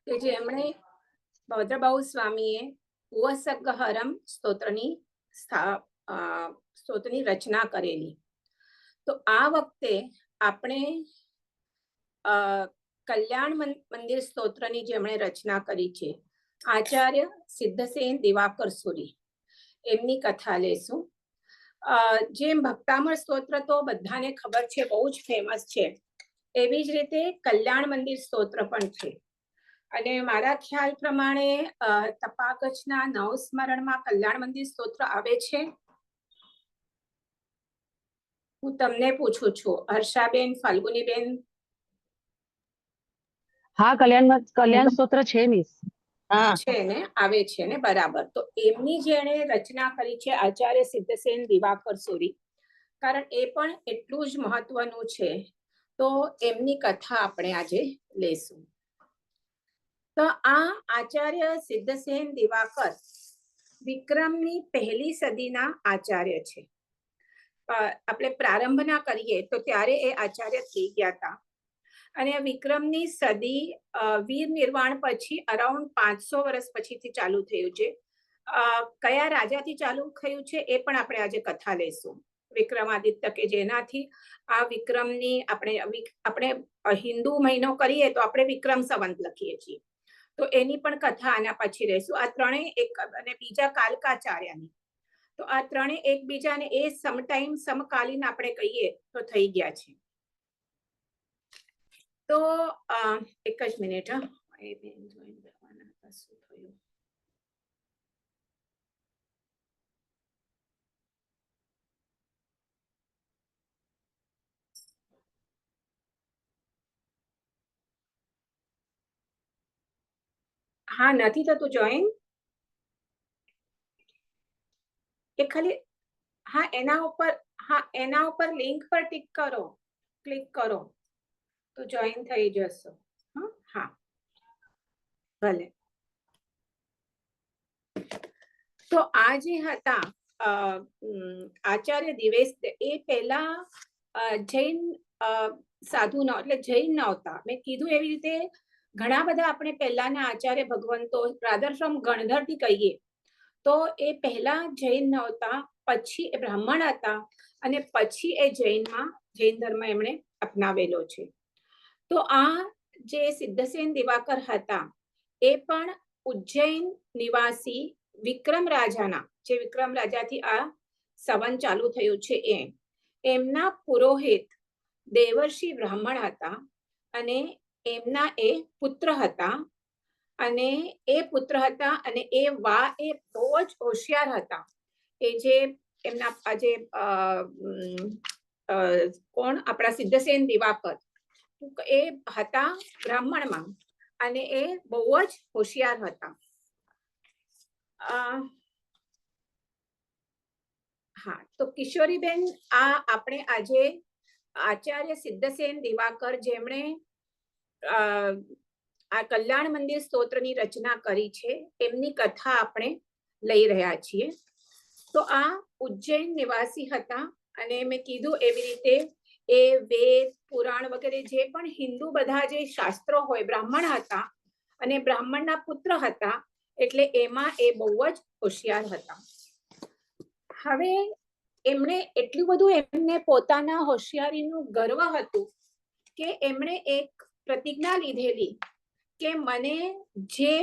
કે જેમણે ભદ્રબાહુ સ્વામીએ ઉવસગહરમ સ્તોત્રની રચના કરેલી. તો આ વખતે આપણે કલ્યાણ મંદિર સ્તોત્રની જેમણે રચના કરી છે આચાર્ય સિદ્ધસેન દિવાકર સુરી, એમની કથા લેશું. જેમ ભક્તામળ સ્તોત્ર તો બધાને ખબર છે, બહુ જ ફેમસ છે, એવી જ રીતે કલ્યાણ મંદિર સ્તોત્ર પણ છે. અને મારા ખ્યાલ પ્રમાણે તપાગચના નવસ્મરણમાં કલ્યાણ મંદિર સ્તોત્ર આવે છે. હું તમને પૂછું છું, હર્ષાબેન, ફાલ્ગુનીબેન. હા, કલ્યાણ સ્તોત્ર છે મિસ. છે ને, આવે છે ને, બરાબર. તો એમની જેણે રચના કરી છે આચાર્ય સિદ્ધસેન દિવાકર સુરી, કારણ એ પણ એટલું જ મહત્વનું છે. તો એમની કથા આપણે આજે લેશું. તો આ આચાર્ય સિદ્ધસેન દિવાકર વિક્રમની પહેલી સદીના આચાર્ય છે. આપણે પ્રારંભના કરીએ તો ત્યારે એ આચાર્ય થઈ ગયા હતા. અને વિક્રમની સદી વીર નિર્વાણ પછી અરાઉન્ડ 500 વર્ષ પછીથી ચાલુ થયું છે. કયા રાજાથી ચાલુ થયું છે એ પણ આપણે આજે કથા લેશું. વિક્રમાદિત્ય, કે જેનાથી આ વિક્રમની આપણે હિન્દુ મહિનો કરીએ તો આપણે વિક્રમ સંવત લખીએ છીએ, તો એની પણ કથા આના પછી રહેશું. આ ત્રણેય એક, અને બીજા કાલકાચાર્યની. તો આ ત્રણે એકબીજાને એ સમટાઈમ સમકાલીન આપણે કહીએ તો થઈ ગયા છે. તો એક જ મિનિટ. હા, નથી થતું જોઈન. એ ખાલી હા એના ઉપર લિંક પર ટિક કરો, ક્લિક કરો તો જોઈન થઈ જશો. હા, ભલે. તો આ જે હતા આચાર્ય દિવેશ, એ પહેલા જૈન સાધુ ન, એટલે જૈન નહોતા. મેં કીધું એવી રીતે ઘણા બધા આપણે પહેલાના આચાર્ય ભગવંતો રાધર ફ્રોમ ગણધરથી કહીએ તો એ પહેલા જૈન નહોતા, પછી એ બ્રાહ્મણ હતા, અને પછી એ જૈન ધર્મ એમણે અપનાવેલો છે. તો આ જે સિદ્ધસેન દિવાકર હતા એ પણ ઉજ્જૈન નિવાસી વિક્રમ રાજાના, જે વિક્રમ રાજાથી આ સંવત ચાલુ થયું છે એમના પુરોહિત દેવર્ષિ બ્રાહ્મણ હતા. અને એમના એ પુત્ર હતા, અને એ પુત્ર હતા, અને એ બહુ જ હોશિયાર હતા. એ જે એમના આજે કોણ આપણા સિદ્ધસેન દિવાકર એ હતા બ્રાહ્મણમાં, અને એ બહુ જ હોશિયાર હતા. હા, તો કિશોરીબેન, આ આપણે આજે આચાર્ય સિદ્ધસેન દિવાકર જેમણે આ કલ્યાણ મંદિર સ્તોત્રની રચના કરી છે એમની કથા આપણે લઈ રહ્યા છીએ. તો આ ઉજ્જૈન નિવાસી હતા, અને મેં કીધું એવી રીતે એ વેદ પુરાણ વગેરે જે પણ હિન્દુ બધા જે શાસ્ત્રો હોય, બ્રાહ્મણ હતા અને બ્રાહ્મણના પુત્ર હતા, એટલે એમાં એ બહુ જ હોશિયાર હતા. હવે એમણે એટલું બધું એમને પોતાના હોશિયારીનું ગર્વ હતું કે એમણે એક પ્રતિજ્ઞા લીધેલી કે મને જે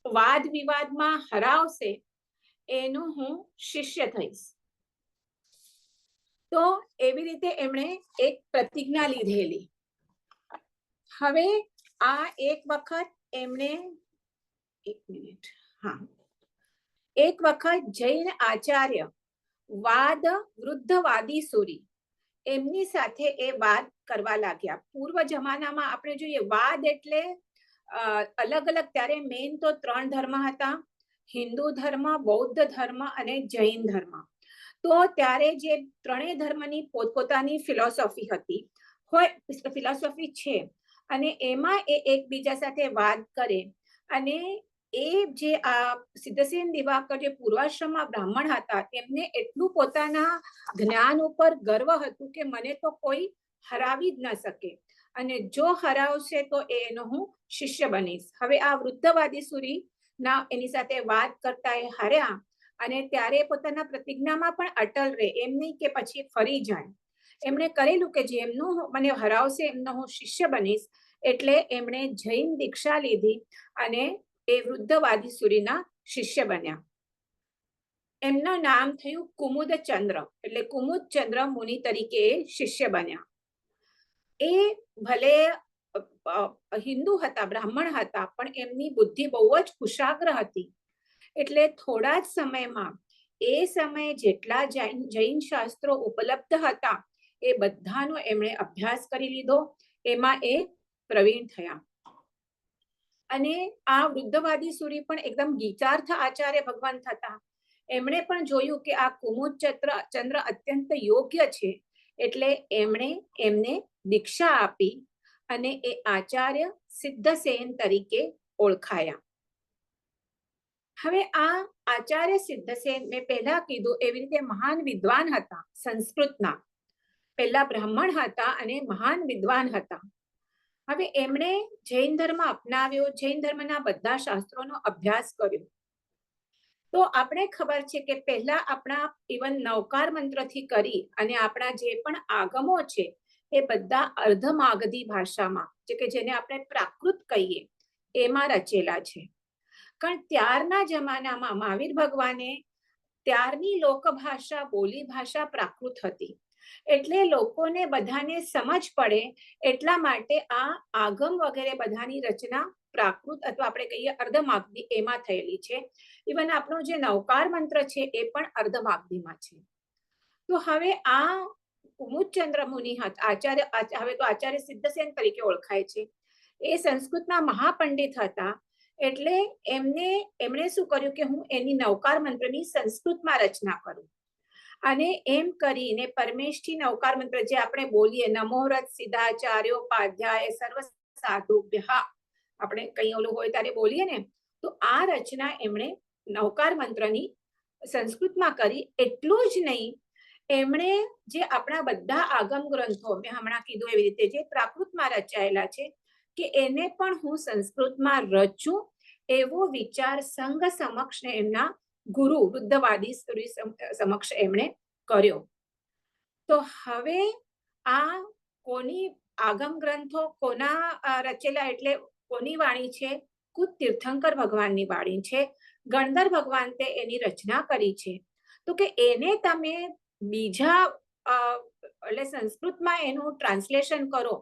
વાદ વિવાદમાં હરાવશે એનું હું શિષ્ય થઈશ. તો એવી રીતે એમણે એક પ્રતિજ્ઞા લીધેલી. હવે આ એક વખત એમણે એક વખત જૈન આચાર્ય વૃદ્ધવાદી સુરી એમની સાથે એ વાદ કરવા લાગ્યા. પૂર્વ જમાનામાં આપણે જોઈએ વાદ એટલે અલગ અલગ, ત્યારે મેઇન તો 3 ધર્મ હતા, હિન્દુ ધર્મ, બૌદ્ધ ધર્મ અને જૈન ધર્મ. તો ત્યારે જે ત્રણેય ધર્મની પોતપોતાની ફિલોસોફી હતી, ફિલોસોફી છે, અને એમાં એ એકબીજા સાથે વાદ કરે. અને એ જે આ સિદ્ધસેન દિવાકર જે પૂર્વાશ્રમમાં બ્રાહ્મણ હતા, એમને એટલું પોતાના જ્ઞાન ઉપર ગર્વ હતું કે મને તો કોઈ હરાવી જ ન શકે. અને જો હરાવશે તો એનો હું શિષ્ય બનીશ. હવે આ વૃદ્ધવાદી સુરીના એની સાથે વાત કરતા એ હાર્યા અને ત્યારે પોતાના પ્રતિજ્ઞામાં પણ અટલ રહે, એમ નહીં કે પછી ફરી જાય. એમણે કરેલું કે જેમનું મને હરાવશે એમનો હું શિષ્ય બનીશ. એટલે એમણે જૈન દીક્ષા લીધી અને એ વૃદ્ધવાદી સુરીના શિષ્ય બન્યા. એમનું નામ થયું કુમુદચંદ્ર, એટલે કુમુદચંદ્ર મુનિ તરીકે એ શિષ્ય બન્યા. એ ભલે હિન્દુ હતા, બ્રાહ્મણ હતા, પણ એમની બુદ્ધિ બહુ જ કુશાગ્ર હતી. એટલે થોડા જ સમયમાં એ સમયે જેટલા જૈન શાસ્ત્રો ઉપલબ્ધ હતા એ બધાનો એમણે અભ્યાસ કરી લીધો, એમાં એ પ્રવીણ થયા. અને આ વૃદ્ધવાદી સુરી પણ એકદમ ગીતાર્થ આચાર્ય ભગવાન થતા. એમણે પણ જોયું કે આ કુમુદચંદ્ર અત્યંત યોગ્ય છે, એટલે એમણે એમને દીક્ષા આપી અને એ આચાર્ય સિદ્ધસેન તરીકે ઓળખાયા. હવે આ આચાર્ય સિદ્ધસેન મેં પહેલા કીધું એવી રીતે મહાન વિદ્વાન હતા સંસ્કૃતના. પહેલા બ્રાહ્મણ હતા અને મહાન વિદ્વાન હતા. હવે એમણે જૈન ધર્મ અપનાવ્યો, જૈન ધર્મના બધા શાસ્ત્રોનો અભ્યાસ કર્યો. તો આપણે ખબર છે કે પહેલા આપણા ઇવન નવકાર મંત્રથી કરી અને આપણા જે પણ આગમો છે એ બધા અર્ધમાગધી ભાષામાં, કે જેને આપણે પ્રાકૃત કહીએ, એમાં રચેલા છે. કારણ ત્યારના જમાનામાં મહાવીર ભગવાને ત્યારની લોકભાષા, બોલી ભાષા પ્રાકૃત હતી. એટલે લોકોને બધાને સમજ પડે એટલા માટે આ આગમ વગેરે બધાની રચના પ્રાકૃત અથવા આપણે કહીએ અર્ધમાગધી એમાં થયેલી છે. ઇવન આપણો જે નવકાર મંત્ર છે એ પણ અર્ધમાગધીમાં છે. તો હવે આ કુમુદચંદ્ર મુનિ આચાર્ય, હવે તો આચાર્ય સિદ્ધસેન તરીકે ઓળખાય છે, એ સંસ્કૃતના મહાપંડિત હતા. એટલે એમણે શું કર્યું કે હું એની નવકાર મંત્રની સંસ્કૃતમાં રચના કરું. અને એમ કરીને પરમેષ્ઠી નવકાર મંત્ર જે આપણે બોલીએ, નમોરથ સિદ્ધાચાર્યોપાધ્યાય સર્વ સાધુભ્યઃ, આપણે કઈ ઓલું હોય ત્યારે બોલીએ ને, તો આ રચના એમણે નવકાર મંત્રની સંસ્કૃતમાં કરી. એટલું જ નહીં, એમણે જે આપણા બધા આગમ ગ્રંથો મેં હમણાં કીધું એવી રીતે જે પ્રાકૃતમાં રચાયેલા છે કે એને પણ હું સંસ્કૃતમાં રચું એવો વિચાર સંઘ સમક્ષ એમના ગુરુ વૃદ્ધવાદી સમક્ષ એમણે કર્યો. તો હવે આ કોની આગમ ગ્રંથો કોના રચેલા, એટલે કોની વાણી છે? ખુદ તીર્થંકર ભગવાનની વાણી છે. ગણધર ભગવાન તે એની રચના કરી છે. તો કે એને તમે બીજા એટલે સંસ્કૃતમાં એનું ટ્રાન્સલેશન કરો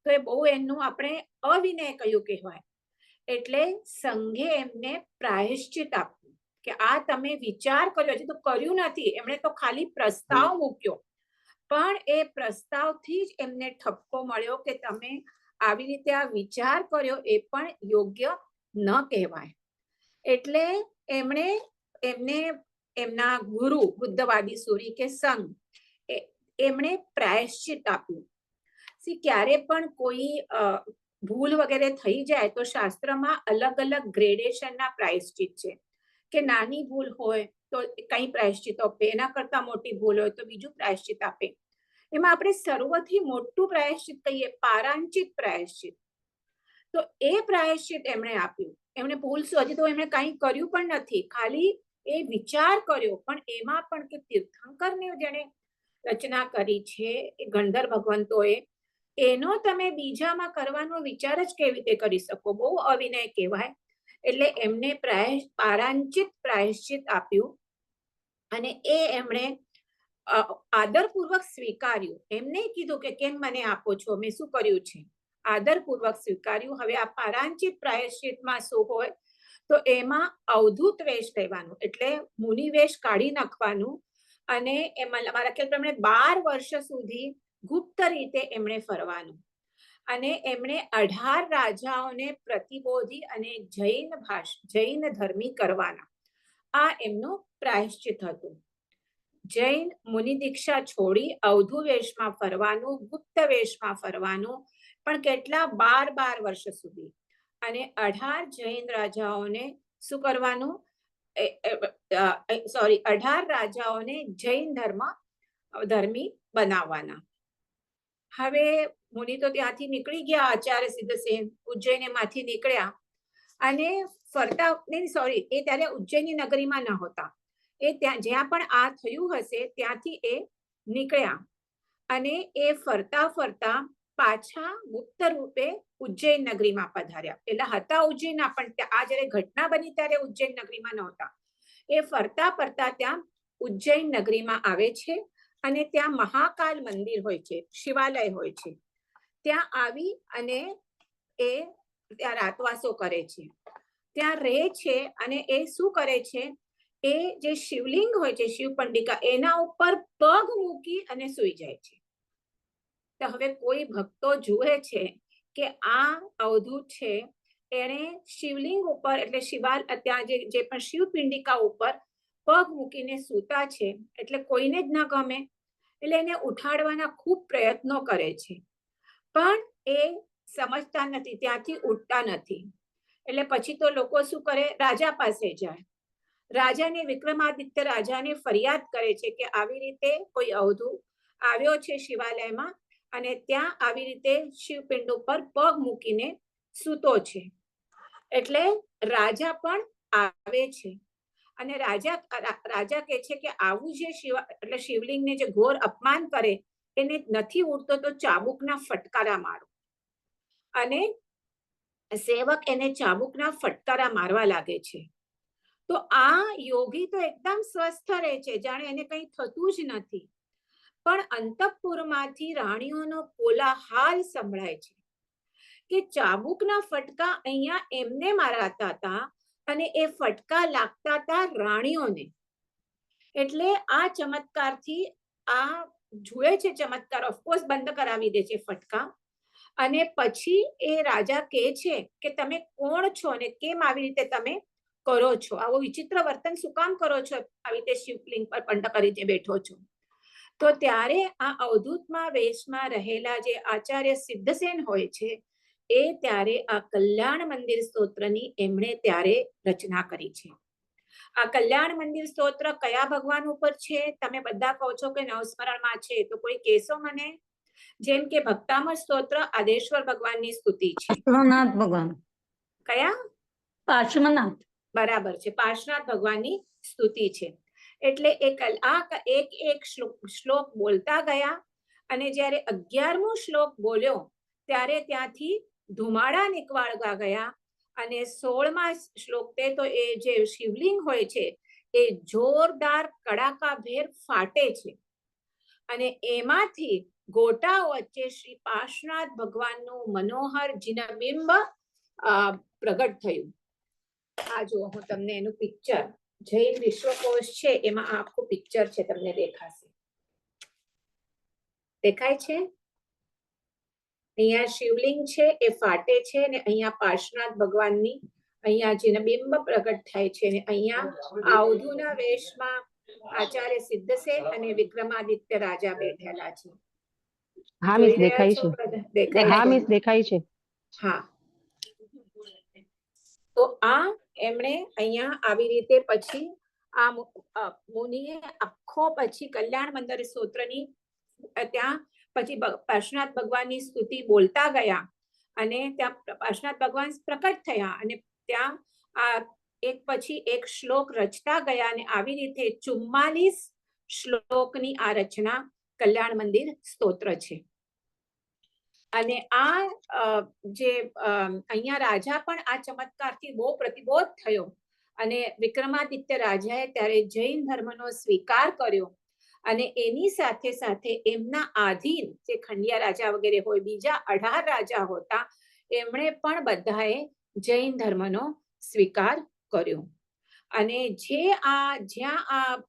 તો એ બહુ એનું આપણે અવિનય કયું કહેવાય. એટલે સંઘે એમને પ્રાયશ્ચિત આપ્યું કે આ તમે વિચાર કર્યો, હજી તો કર્યું નથી, એમણે તો ખાલી પ્રસ્તાવ મૂક્યો, પણ એ પ્રસ્તાવથી જ એમને ઠપકો મળ્યો કે તમે આવી રીતે આ વિચાર કર્યો એ પણ યોગ્ય ન કહેવાય. એટલે એમને એમના ગુરુ બુદ્ધવાદી સુરી કે સંઘ એમણે પ્રાયશ્ચિત આપ્યું. ક્યારે પણ કોઈ ભૂલ વગેરે થઈ જાય તો શાસ્ત્રમાં અલગ અલગ ગ્રેડેશનના પ્રાયશ્ચિત છે. કે નાની ભૂલ હોય તો કઈ પ્રાયશ્ચિત આપે, એના કરતા મોટી ભૂલ હોય તો બીજું પ્રાયશ્ચિત આપે. એમાં આપણે સર્વથી મોટું પ્રાયશ્ચિત કહીએ પારાંચિત પ્રાયશ્ચિત. તો એ પ્રાયશ્ચિત એમણે આપ્યું. એમણે ભૂલ હજી તો એમણે કંઈ કર્યું પણ નથી, ખાલી એ વિચાર કર્યો. પણ એમાં પણ કે તીર્થંકરને જેણે રચના કરી છે એ ગણધર ભગવંતોએ, એનો તમે બીજામાં કરવાનો વિચાર જ કેવી રીતે કરી શકો? બહુ અવિનય કહેવાય. એટલે એમને પારાંચિત પ્રાયશ્ચિત આપ્યું અને એ એમણે આદરપૂર્વક સ્વીકાર્યું. એમને કીધું કે કેમ મને આપો છો, મેં શું કર્યું છે? આદરપૂર્વક સ્વીકાર્યું. હવે આ પારાંચિત પ્રાયશ્ચિતમાં શું હોય તો એમાં અવધૂત વેશ લેવાનું, એટલે મુનિ વેશ કાઢી નાખવાનું. અને એમાં મારા ખ્યાલ પ્રમાણે 12 વર્ષ સુધી ગુપ્ત રીતે એમણે ફરવાનું. અને એમણે 18 રાજાઓને પ્રતિબોધી અને જૈન ધર્મી કરવાના. આ એમનું પ્રાયશ્ચિત હતું. જૈન મુનિ દીક્ષા છોડી અવધુ વેશમાં ફરવાનું, ગુપ્ત વેશમાં ફરવાનું, પણ કેટલા 12 વર્ષ સુધી. અને 18 જૈન રાજાઓને શું કરવાનું? 18 રાજાઓને જૈન ધર્મી બનાવવાના. હવે મુનિ તો ત્યાંથી નીકળી ગયા, આચાર્ય સિદ્ધસેન ઉજ્જૈનમાંથી નીકળ્યા અને ફરતા સોરી એ ત્યારે ઉજ્જૈની નગરીમાં ન હોતા, એ ત્યાં જ્યાં પણ આ થયું હશે ત્યાંથી એ નીકળ્યા અને એ ફરતા ફરતા પાછા ગુપ્ત રૂપે ઉજ્જૈન નગરીમાં પધાર્યા. પેલા હતા ઉજ્જૈનના, પણ આ જયારે ઘટના બની ત્યારે ઉજ્જૈન નગરીમાં નહોતા. એ ફરતા ફરતા ત્યાં ઉજ્જૈન નગરીમાં આવે છે અને ત્યાં મહાકાલ મંદિર હોય છે, શિવાલય હોય છે. ત્યાં આવી અને એ ત્યાં રાતવાસો કરે છે, ત્યાં રહે છે અને એ શું કરે છે, એ જે શિવલિંગ હોય છે શિવપંડિકા એના ઉપર પગ મૂકી અને સૂઈ જાય છે. તો હવે કોઈ ભક્તો જુએ છે કે આ અવધૂત છે એને શિવલિંગ ઉપર એટલે ત્યાં જે પણ શિવપિંડિકા ઉપર પગ મૂકીને સૂતા છે, એટલે કોઈને જ ના ગમે, એટલે એને ઉઠાડવાના ખૂબ પ્રયત્નો કરે છે, પણ એ સમજતા નથી, ત્યાંથી ઉઠતા નથી. એટલે પછી તો લોકો શું કરે, રાજા પાસે જાય. રાજાને વિક્રમાદિત્ય રાજાને ફરિયાદ કરે છે કે આવી રીતે કોઈ અવધૂત આવ્યો છે શિવાલયમાં અને ત્યાં આવી રીતે શિવપિંડ ઉપર પગ મૂકીને સૂતો છે. એટલે રાજા પણ આવે છે અને રાજા કહે છે કે આવું જે એટલે શિવલિંગને જે ઘોર અપમાન કરે એને નથી ઉડતો તો ચાબુકના ફટકારા મારો. અને સેવક એને ચાબુકના ફટકારા મારવા લાગે છે. તો આ યોગી તો એકદમ સ્વસ્થ રહે છે, જાણે એને કંઈ થતું જ નથી. પણ અંતઃપુરમાંથી રાણીઓનો કોલાહલ સંભળાય છે કે ચાબુકના ફટકા અહીંયા એમને મારાતા હતા અને એ ફટકા લાગતા હતા રાણીઓને. એટલે આ ચમત્કારથી આ જુએ છે ચમત્કાર, ઓફકોર્સ બંધ કરાવી દે છે ફટકા. અને પછી એ રાજા કહે છે કે તમે કોણ છો અને કેમ આવી રીતે તમે કરો છો, આવો વિચિત્ર વર્તન શું કામ કરો છો, આવી રીતે શિવલિંગ પર પંડ કરીને બેઠો છો. તો ત્યારે આ અવધૂતમાં વેશમાં રહેલા જે આચાર્ય સિદ્ધસેન હોય છે એ ત્યારે આ કલ્યાણ મંદિર સ્તોત્રની એમણે ત્યારે રચના કરી છે. આ કલ્યાણ મંદિર સ્તોત્ર કયા ભગવાન ઉપર છે? તમે બધા કહો છો કે નવસ્મરણમાં છે, તો કોઈ કહેશો મને? જેમ કે ભક્તામૃત સ્તોત્ર આદેશ્વર ભગવાનની સ્તુતિ છે. પાર્શ્વનાથ ભગવાન. કયા? પાર્શ્વનાથ. બરાબર છે, પાર્શ્વનાથ ભગવાનની સ્તુતિ છે. એટલે એક શ્લોક બોલતા ગયા અને જ્યારે 11મો શ્લોક બોલ્યો ત્યારે ત્યાંથી ધુમાડા નીકળવા ગયા અને 16મા શ્લોક તો એ જે શિવલિંગ હોય છે એ જોરદાર કડાકાભેર ફાટે છે અને એમાંથી ગોટા વચ્ચે શ્રી પાર્શ્વનાથ ભગવાનનું મનોહર જિનબિંબ પ્રગટ થયું. આ જો હું તમને એનું પિક્ચર, જૈન વિશ્વકોશ છે એમાં આખું પિક્ચર છે, તમને દેખાશે. દેખાય છે? અહીંયા શિવલિંગ છે એ ફાટે છે અને અહીંયા પાર્શ્વનાથ ભગવાનની અહીંયા જિનબિંબ પ્રગટ થાય છે અને અહીંયા અવધૂના વેશમાં આચાર્ય સિદ્ધસેન અને વિક્રમાદિત્ય રાજા બેઠેલા છે. હા મિસ, દેખાય છે. હા મિસ, દેખાય છે. હા, તો આ એમણે અહીંયા આવી રીતે પછી આ મુનિએ આખો પછી કલ્યાણ મંદિર સ્તોત્રની ત્યાં પછી પાર્શ્વનાથ ભગવાનની સ્તુતિ બોલતા ગયા અને ત્યાં પાર્શ્વનાથ ભગવાન પ્રકટ થયા અને ત્યાં આ એક પછી એક શ્લોક રચતા ગયા અને આવી રીતે 44 શ્લોકની આ રચના કલ્યાણ મંદિર સ્તોત્ર છે. અને આ જે અહીંયા રાજા પણ આ ચમત્કારથી બહુ પ્રતિબોધ થયો અને વિક્રમાદિત્ય રાજાએ ત્યારે જૈન ધર્મનો સ્વીકાર કર્યો અને એની સાથે સાથે એમના આધીન જે ખંડિયા રાજા વગેરે હોય, બીજા 18 રાજા હતા, એમણે પણ બધાએ જૈન ધર્મનો સ્વીકાર કર્યો. અને જ્યાં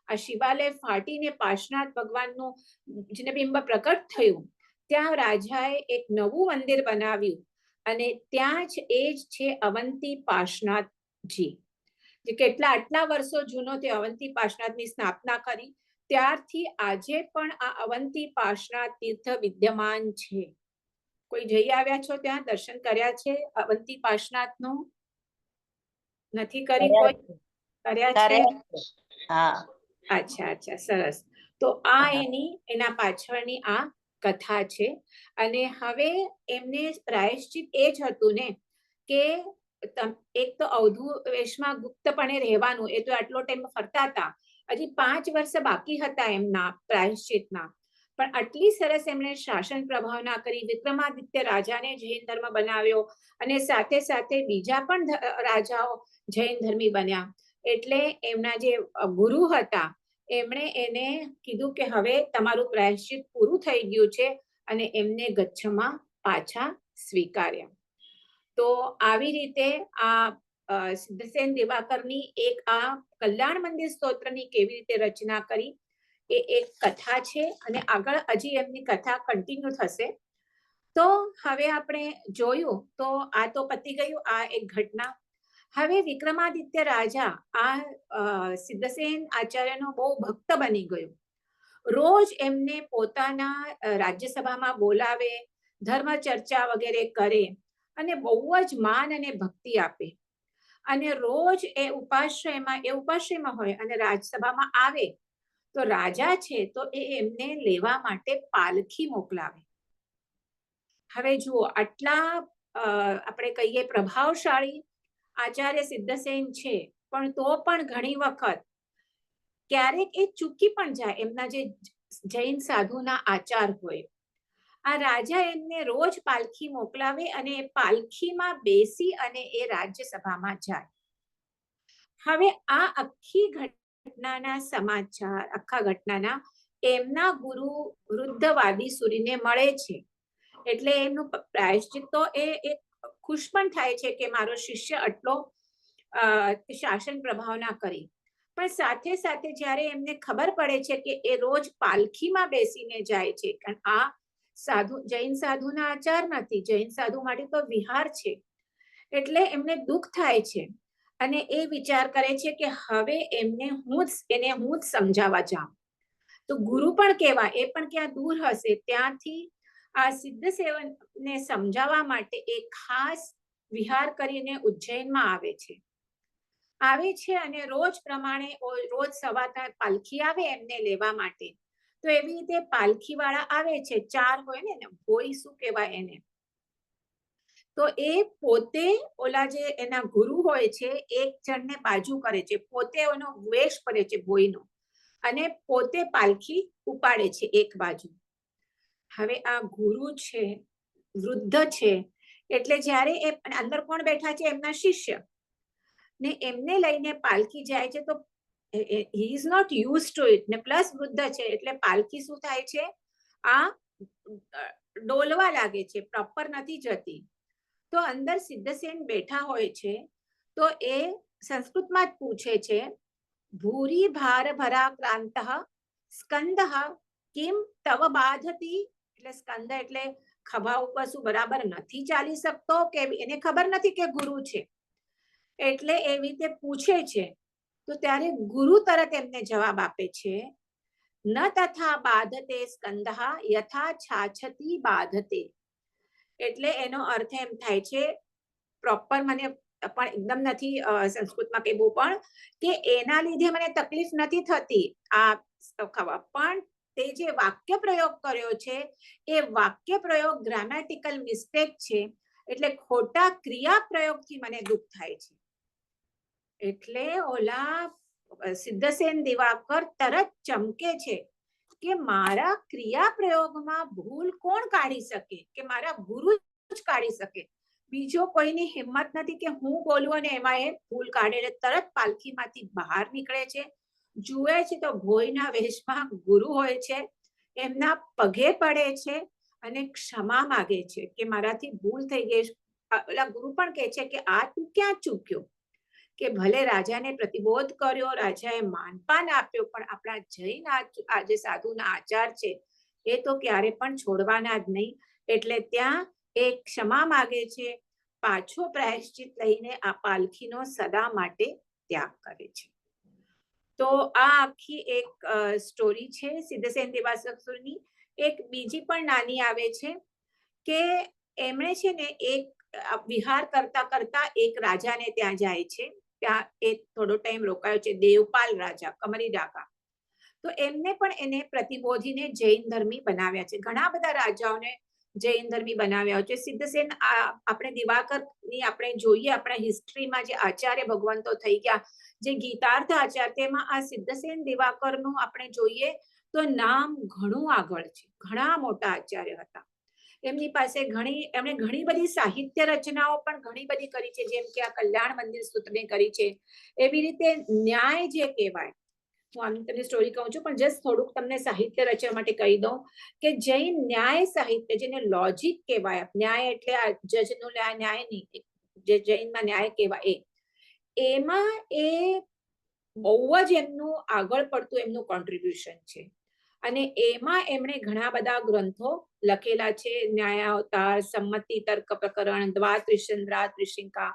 આ શિવાલય ફાટીને પાર્શ્વનાથ ભગવાનનું જિનબિંબ પ્રકટ થયું ત્યાં રાજાએ એક નવું મંદિર બનાવ્યું અને ત્યાં જ એ જ છે અવંતી પાર્શ્વનાથજી, જે આટલા વર્ષો જૂનો તે અવંતી પાર્શ્વનાથની સ્થાપના કરી. ત્યારથી આજે પણ આ અવંતી પાર્શ્વનાથ તીર્થ વિદ્યમાન છે. કોઈ જઈ આવ્યા છો ત્યાં? દર્શન કર્યા છે અવંતી પાર્શ્વનાથનું? નથી કરી? કોઈ કર્યા છે? હા. અચ્છા, સરસ. તો આ એના પાછળની આ કથા છે. અને હવે એમને પ્રાયશ્ચિત એ જ હતું ને કે એક તો અવધુ વેશમાં ગુપ્તપણે રહેવાનું, એ તો આટલો ટાઈમ ફરતા હતા, હજી 5 વર્ષ બાકી હતા એમના પ્રાયશ્ચિતના, પણ આટલી સરસ એમણે શાસન પ્રભાવના કરી, વિક્રમાદિત્ય રાજાને જૈન ધર્મ બનાવ્યો અને સાથે સાથે બીજા પણ રાજાઓ જૈન ધર્મી બન્યા. એટલે એમના જે ગુરુ હતા એમણે એને કીધું કે હવે તમારું પ્રાયશ્ચિત પૂરું થઈ ગયું છે, અને એમને ગચ્છમાં પાછા સ્વીકાર્યા. તો આવી રીતે આ સિદ્ધસેન દિવાકરની એક આ કલ્યાણ મંદિર સ્તોત્રની કેવી રીતે રચના કરી એ એક કથા છે, અને આગળ હજી એમની કથા કન્ટિન્યુ થશે. તો હવે આપણે જોયું તો આ તો પતી ગયું આ એક ઘટના. હવે વિક્રમાદિત્ય રાજા આ સિદ્ધસેન આચાર્યનો બહુ ભક્ત બની ગયો. રોજ એમને પોતાના રાજ્યસભામાં બોલાવે, ધર્મ ચર્ચા વગેરે કરે અને બહુ જ માન અને ભક્તિ આપે. અને રોજ એ ઉપાશ્રયમાં હોય અને રાજસભામાં આવે તો રાજા છે તો એ એમને લેવા માટે પાલખી મોકલાવે. હવે જુઓ, આટલા આપણે કહીએ પ્રભાવશાળી આચાર્ય સિદ્ધસેન છે, પણ તો પણ ઘણી વખત ક્યારેક એ ચૂકી પણ જાય. એમના જે જૈન સાધુના આચાર હોય, આ રાજા એમને રોજ પાલખી મોકલાવે અને એ પાલખીમાં બેસી અને એ રાજ્યસભામાં જાય. હવે આ આખી ઘટનાના સમાચાર, આખા ઘટનાના એમના ગુરુ વૃદ્ધવાદી સૂરીને મળે છે. એટલે એમનું પ્રાયશ્ચિત તો એ ખુશ પણ થાય છે કે મારો શિષ્ય આટલો શાસન પ્રભાવના કરી. પણ સાથે સાથે જ્યારે એમને ખબર પડે છે કે એ રોજ પાલખીમાં બેસીને જાય છે, કારણ આ સાધુ જૈન સાધુના આચાર નથી, જૈન સાધુ માટે તો વિહાર છે, એટલે એમને દુઃખ થાય છે. અને એ વિચાર કરે છે કે હવે એને હું જ સમજાવવા જાઉં. તો ગુરુ પણ કેવા, એ પણ ક્યાં દૂર હશે, ત્યાંથી આ સિદ્ધસેનને સમજાવવા માટે એક ખાસ વિહાર કરીને ઉજ્જૈનમાં આવે છે અને રોજ પ્રમાણે રોજ સવારના પાલખી આવે એમને લેવા માટે. તો એવી રીતે પાલખી વાળા આવે છે, 4 હોય ને, ભોઈ શું કહેવાય એને. તો એ પોતે ઓલા જે એના ગુરુ હોય છે એક જણને બાજુ કરે છે, પોતે એનો વેશ કરે છે ભોઈનો, અને પોતે પાલખી ઉપાડે છે એક બાજુ. હવે આ ગુરુ છે, વૃદ્ધ છે, એટલે જ્યારે એ અંદર કોણ બેઠા છે, એમના શિષ્ય, ને એમને લઈને પાલખી જાય છે તો he is not used to it, ને પ્લસ વૃદ્ધ છે એટલે પાલખી શું થાય છે, આ ડોલવા લાગે છે, પ્રોપર નથી જતી. તો અંદર સિદ્ધસેન બેઠા હોય છે, તો એ સંસ્કૃતમાં જ પૂછે છે, ભૂરી ભાર ભરાક્રાંત સ્કંદ કિમ તવ બાધતી. એટલે સ્કંદ એટલે ખભા ઉપર શું બરાબર નથી ચાલી શકતો, કે એને ખબર નથી કે ગુરુ છે, એટલે એવી રીતે પૂછે છે. તો ત્યારે ગુરુ તરત એમને જવાબ આપે છે, ન તથા બાધતે સ્કંદઃ યથા છાછતી બાધતે. એટલે એનો અર્થ એમ થાય છે, પ્રોપર મને પણ એકદમ નથી સંસ્કૃતમાં કહેવું, પણ કે એના લીધે મને તકલીફ નથી થતી આ ખબર, પણ તે જે વાક્ય પ્રયોગ કર્યો છે એ વાક્ય પ્રયોગ ગ્રામેટિકલ મિસ્ટેક છે, એટલે ખોટા ક્રિયા પ્રયોગથી મને દુઃખ થાય છે. એટલે ઓલા સિદ્ધસેન દિવાકર તરત ચમકે છે કે મારા ક્રિયા પ્રયોગમાં ભૂલ કોણ કાઢી શકે, કે મારા ગુરુ જ કાઢી શકે, બીજો કોઈની હિંમત નથી કે હું બોલું અને એમાં એ ભૂલ કાઢે. તરત પાલખીમાંથી બહાર નીકળે છે, જુએ છે તો ભોયના વેશમાં ગુરુ હોય છે, એમના પગે પડે છે અને ક્ષમા માગે છે કે મારાથી ભૂલ થઈ ગઈ. ઓલા ગુરુ પણ કહે છે કે આ તું ક્યાં ચૂક્યો, કે ભલે રાજાને પ્રતિબોધ કર્યો, રાજાએ માનપાન આપ્યો, પણ આપણા જૈન આ જે સાધુના આચાર છે એ તો ક્યારે પણ છોડવાના જ નહીં. એટલે ત્યાં એ ક્ષમા માગે છે, પાછો પ્રાયશ્ચિત લઈને આ પાલખીનો સદા માટે ત્યાગ કરે છે. તો આ આખી એક સ્ટોરી છે સિદ્ધસેન દિવાકરની. એક બીજી પણ નાની આવે છે કે એમણે છે ને એક વિહાર કરતા કરતા એક રાજાને ત્યાં જાય છે, ત્યાં એ થોડો ટાઈમ રોકાયો છે, દેવપાલ રાજા, કમરી ડાકા. તો એમને પણ એને પ્રતિબોધીને જૈન ધર્મી બનાવ્યા છે. ઘણા બધા રાજાઓને જૈન ધર્મી બનાવ્યા છે. સિદ્ધસેન આપણે દિવાકરની આપણે જોઈએ આપણા હિસ્ટ્રીમાં જે આચાર્ય ભગવંતો થઈ ગયા, જે ગીતાર્થ આચાર્ય, તેમાં આ સિદ્ધસેન દિવાકરનું આપણે જોઈએ તો નામ ઘણું આગળ છે. ઘણા મોટા આચાર્ય હતા. એમની પાસે એમણે ઘણી બધી સાહિત્ય રચનાઓ પણ ઘણી બધી કરી છે, જેમ કે આ કલ્યાણ મંદિર સૂત્રને કરી છે. એવી રીતે ન્યાય જે કહેવાય, હું આમ તમને સ્ટોરી કહું છું પણ જસ્ટ થોડુંક તમને સાહિત્ય રચવા માટે કહી દઉં કે જૈન ન્યાય સાહિત્ય, જેને લોજિક કહેવાય, ન્યાય એટલે આ જજનો ન્યાય નહીં, જે જૈનમાં ન્યાય કહેવાય, એમાં એ બહુ જ એમનું આગળ પડતું એમનું કોન્ટ્રીબ્યુશન છે. અને એમાં એમણે ઘણા બધા ગ્રંથો લખેલા છે. ન્યાયાવતાર, સંમતિ તર્ક પ્રકરણ, દ્વાત્રિશંદ્રા ત્રિશંકા,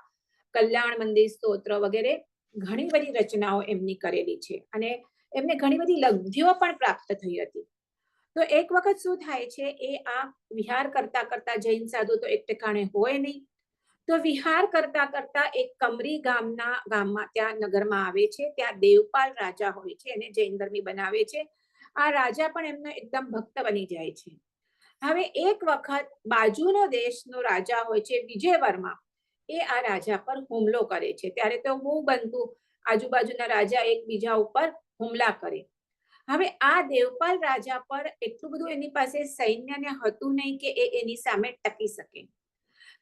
કલ્યાણ મંદિર સ્તોત્ર વગેરે ઘણી બધી રચનાઓ એમની કરેલી છે. અને એમને ઘણી બધી લબ્ધિઓ પણ પ્રાપ્ત થઈ હતી. તો એક વખત શું થાય છે, એ આ વિહાર કરતા કરતા, જૈન સાધુ તો એક ઠેકાણે હોય નહીં, તો વિહાર કરતા કરતા એક કમરી ગામમાં ત્યાં નગરમાં આવે છે. ત્યાં દેવપાલ રાજા હોય છે, એને જૈન ધર્મી બનાવે છે. આ રાજા પણ એમનો એકદમ ભક્ત બની જાય છે. હવે એક વખત બાજુનો દેશનો રાજા હોય છે વિજયવર્મા, એ આ રાજા પર હુમલો કરે છે. ત્યારે તો બહુ બનતું આજુબાજુના રાજા એકબીજા ઉપર હુમલા કરે. હવે આ દેવપાલ રાજા પર એટલું બધું એની પાસે સૈન્યને હતું નહીં કે એ એની સામે ટકી શકે.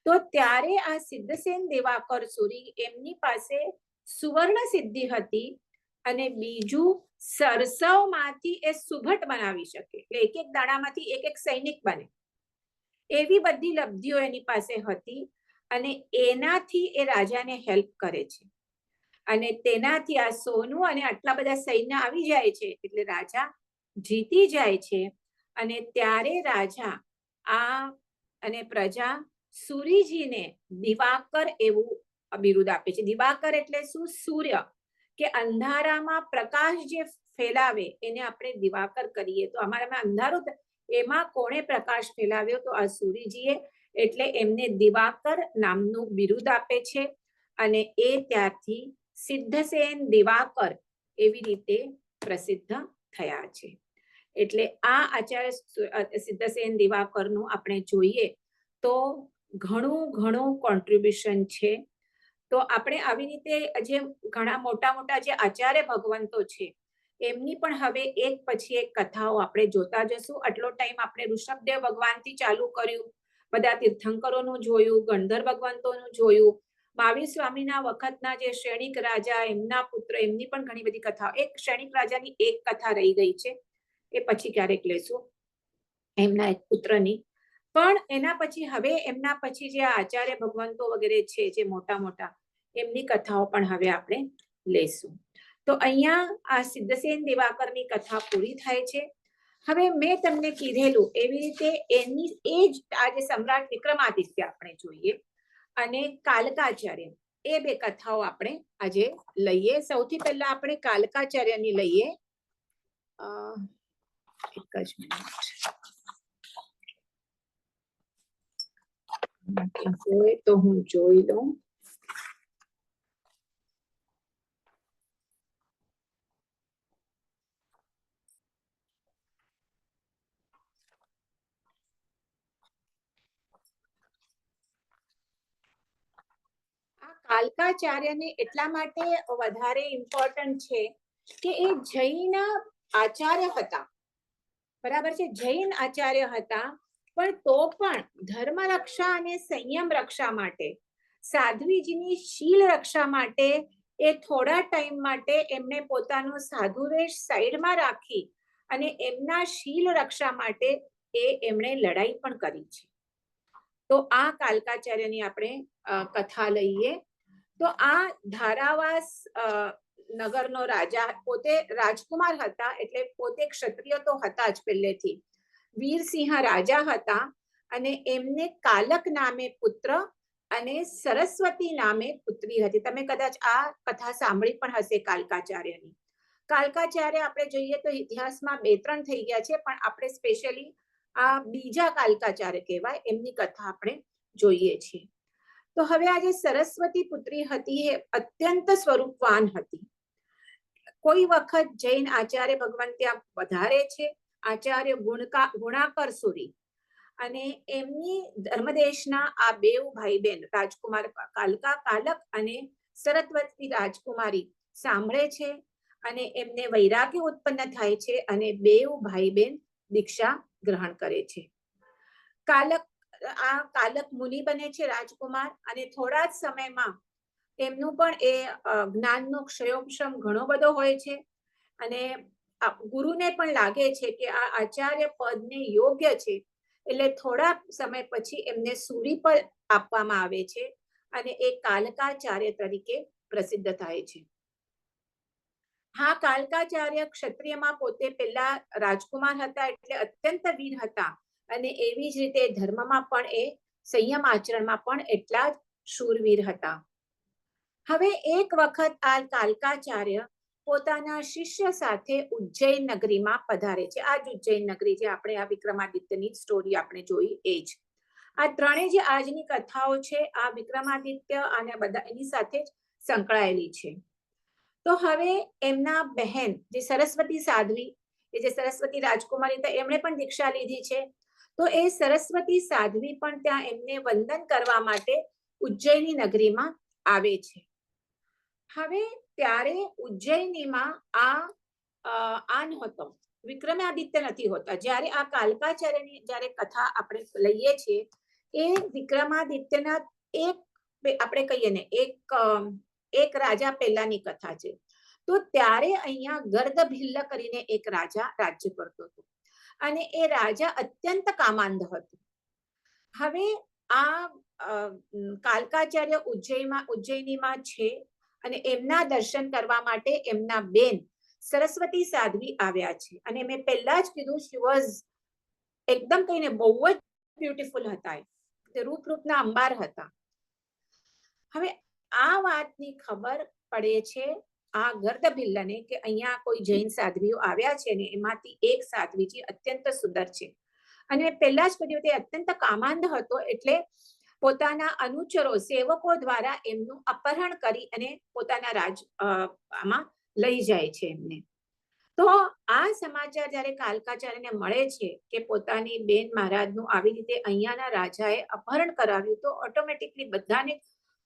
તો ત્યારે આ સિદ્ધસેન દિવાકર સુરી, એમની પાસે સુવર્ણ સિદ્ધિ હતી અને બીજું સરસવમાંથી એ સુભટ બનાવી શકે, એટલે એક એક દાણામાંથી એક એક સૈનિક બને, એવી બધી લબ્ધિઓ એની પાસે હતી. અને એનાથી એ રાજાને હેલ્પ કરે છે. અને તેનાથી આ સોનું અને આટલા બધા સૈન્ય આવી જાય છે, એટલે રાજા જીતી જાય છે. અને ત્યારે રાજા અને પ્રજા સુરીજીને દિવાકર એવું બિરુદ આપે છે. દિવાકર એટલે શું? સૂર્ય, કે અંધારામાં પ્રકાશ જે ફેલાવે એને આપણે દિવાકર કરીએ. તો અમારામાં અંધારું, એમાં કોણે પ્રકાશ ફેલાવ્યો? તો આ સુરીજીએ. એટલે એમને દિવાકર નામનું બિરુદ આપે છે. અને એ ત્યારથી સિદ્ધસેન દિવાકર એવી રીતે પ્રસિદ્ધ થયા છે. એટલે આ આચાર્ય સિદ્ધસેન દિવાકરનું આપણે જોઈએ તો ઘણું કોન્ટ્રીબ્યુશન છે. તો આપણે આવી રીતે જે ઘણા મોટા મોટા જે આચાર્ય ભગવંતો છે, એમની પણ હવે એક પછી એક કથાઓ આપણે જોતા જશું. આટલો ટાઈમ આપણે ઋષભદેવ ભગવાનથી ચાલુ કર્યું, બધા તીર્થંકરોનું જોયું, ગણધર ભગવંતોનું જોયું, મહાવીર સ્વામીના વખતના જે શ્રેણિક રાજા, એમના પુત્ર, એમની પણ ઘણી બધી કથાઓ. એક શ્રેણિક રાજાની એક કથા રહી ગઈ છે, એ પછી ક્યારેક લેશું, એમના એક પુત્રની. પણ એના પછી હવે એમના પછી જે આચાર્ય ભગવંતો વગેરે છે, જે મોટા મોટા, એમની કથાઓ પણ હવે આપણે લેશું. તો અહીંયા આ સિદ્ધસેન દિવાકરની કથા પૂરી થાય છે. હવે મેં તમને કીધેલું એવી રીતે એની એ જ આજે સમ્રાટ વિક્રમાદિત્ય આપણે જોઈએ અને કાલકાચાર્ય, એ બે કથાઓ આપણે આજે લઈએ. સૌથી પહેલા આપણે કાલકાચાર્યની લઈએ. એક જ મિનિટ હોય તો હું જોઈ લઉં. કાલકાચાર્યને એટલા માટે વધારે ઇમ્પોર્ટન્ટ છે કે એ જૈન આચાર્ય હતા, બરાબર છે, જૈન આચાર્ય હતા. પણ તો પણ ધર્મ રક્ષા અને સંયમ રક્ષા માટે, સાધ્વીજીની શીલ રક્ષા માટે એ થોડા ટાઈમ માટે એમને પોતાનો સાધુ વેશ સાઈડમાં રાખી અને એમના શીલ રક્ષા માટે એમણે લડાઈ પણ કરી છે. તો આ કાલકાચાર્યની આપણે કથા લઈએ. તો આ ધારાવાસ નગરનો રાજા, પોતે રાજકુમાર હતા, એટલે પોતે ક્ષત્રિય તો હતા જ પહેલેથી. વીરસિંહ રાજા હતા અને એમને કાલક નામે પુત્ર અને સરસ્વતી નામે પુત્રી હતી. તમે કદાચ આ કથા સાંભળી પણ હશે કાલકાચાર્યની. કાલકાચાર્ય આપણે જોઈએ તો ઇતિહાસમાં 2-3 થઈ ગયા છે, પણ આપણે સ્પેશિયલી આ બીજા કાલકાચાર્ય કહેવાય, એમની કથા આપણે જોઈએ છીએ. તો હવે આ જે સરસ્વતી પુત્રી હતી એ અત્યંત સ્વરૂપવાન હતી. કોઈ વખત જૈન આચાર્ય ભગવાન ત્યાં વધારે છે, આચાર્ય ગુણાકર સુરી, અને એમની ધર્મદેશના આ બેઉ ભાઈ બહેન રાજકુમાર કાલક અને સરસ્વતી રાજકુમારી સાંભળે છે અને એમને વૈરાગ્ય ઉત્પન્ન થાય છે અને બેઉ ભાઈ બહેન દીક્ષા ગ્રહણ કરે છે. કાલક મુનિ બને છે રાજકુમાર, અને થોડા જ સમયમાં એમનું પણ એ જ્ઞાનનો ક્ષયોક્ષમ ઘણો બધો હોય છે, અને ગુરુને પણ લાગે છે કે આ આચાર્ય પદને યોગ્ય છે, એટલે થોડા સમય પછી એમને સુરી પદ આપવામાં આવે છે અને એ કાલકાચાર્ય તરીકે પ્રસિદ્ધ થાય છે. હા, કાલકાચાર્ય ક્ષત્રિયમાં પોતે પહેલા રાજકુમાર હતા એટલે અત્યંત વીર હતા, અને એવી જ રીતે ધર્મમાં પણ એ સંયમ આચરણમાં પણ એટલા જ શૂરવીર હતા. હવે એક વખત આ કાલકાચાર્ય પોતાના શિષ્ય સાથે ઉજ્જૈન નગરીમાં પધારે છે. આ જ ઉજ્જૈન નગરી જે આપણે આ વિક્રમાદિત્યની સ્ટોરી આપણે જોઈ એ જ. આ ત્રણેય જે આજની કથાઓ છે આ વિક્રમાદિત્ય અને બધા એની સાથે જ સંકળાયેલી છે. તો હવે એમના બહેન જે સરસ્વતી સાધ્વી, એ જે સરસ્વતી રાજકુમારી હતા, એમણે પણ દીક્ષા લીધી છે. તો એ સરસ્વતી સાધ્વી પણ ત્યાં એમને વંદન કરવા માટે ઉજ્જૈની નગરીમાં આવે છે. હવે ત્યારે ઉજ્જૈનીમાં આ નહોતો, વિક્રમાદિત્ય નથી હોતા. જ્યારે આ કાલકાચાર્યની જ્યારે કથા આપણે લઈએ છીએ એ વિક્રમાદિત્યના આપણે કહીએ ને એક રાજા પહેલાની કથા છે. તો ત્યારે અહીંયા ગર્દભિલ્લ કરીને એક રાજા રાજ્ય કરતો હતો, અને એ રાજા અત્યંત કામાંધ હતો. હવે આ કાલકાચાર્ય ઉજ્જૈનીમાં છે, અને એમના દર્શન કરવા માટે એમના બેન સરસ્વતી સાધ્વી આવ્યા છે. અને મેં પહેલા જ કીધું, શી વોઝ એકદમ કહીને બહુ જ બ્યુટીફુલ હતા, રૂપના અંબાર હતા. હવે આ વાતની ખબર પડે છે આ ગર્દભિલ્લને કે અહીંયા કોઈ જૈન સાધ્વીઓ આવ્યા છે ને એમાંથી એક સાધ્વીજી અત્યંત સુંદર છે. અને પહેલા જ કહ્યું તે અત્યંત કામાંધ હતો, એટલે પોતાના અનુચરો સેવકો દ્વારા એમનું અપહરણ કરી અને પોતાના આમાં લઈ જાય છે એમને. તો આ સમાચાર જ્યારે કાલકાચાર્યને મળે છે કે પોતાની બેન મહારાજનું આવી રીતે અહીંયાના રાજાએ અપહરણ કરાવ્યું, તો ઓટોમેટિકલી બધાને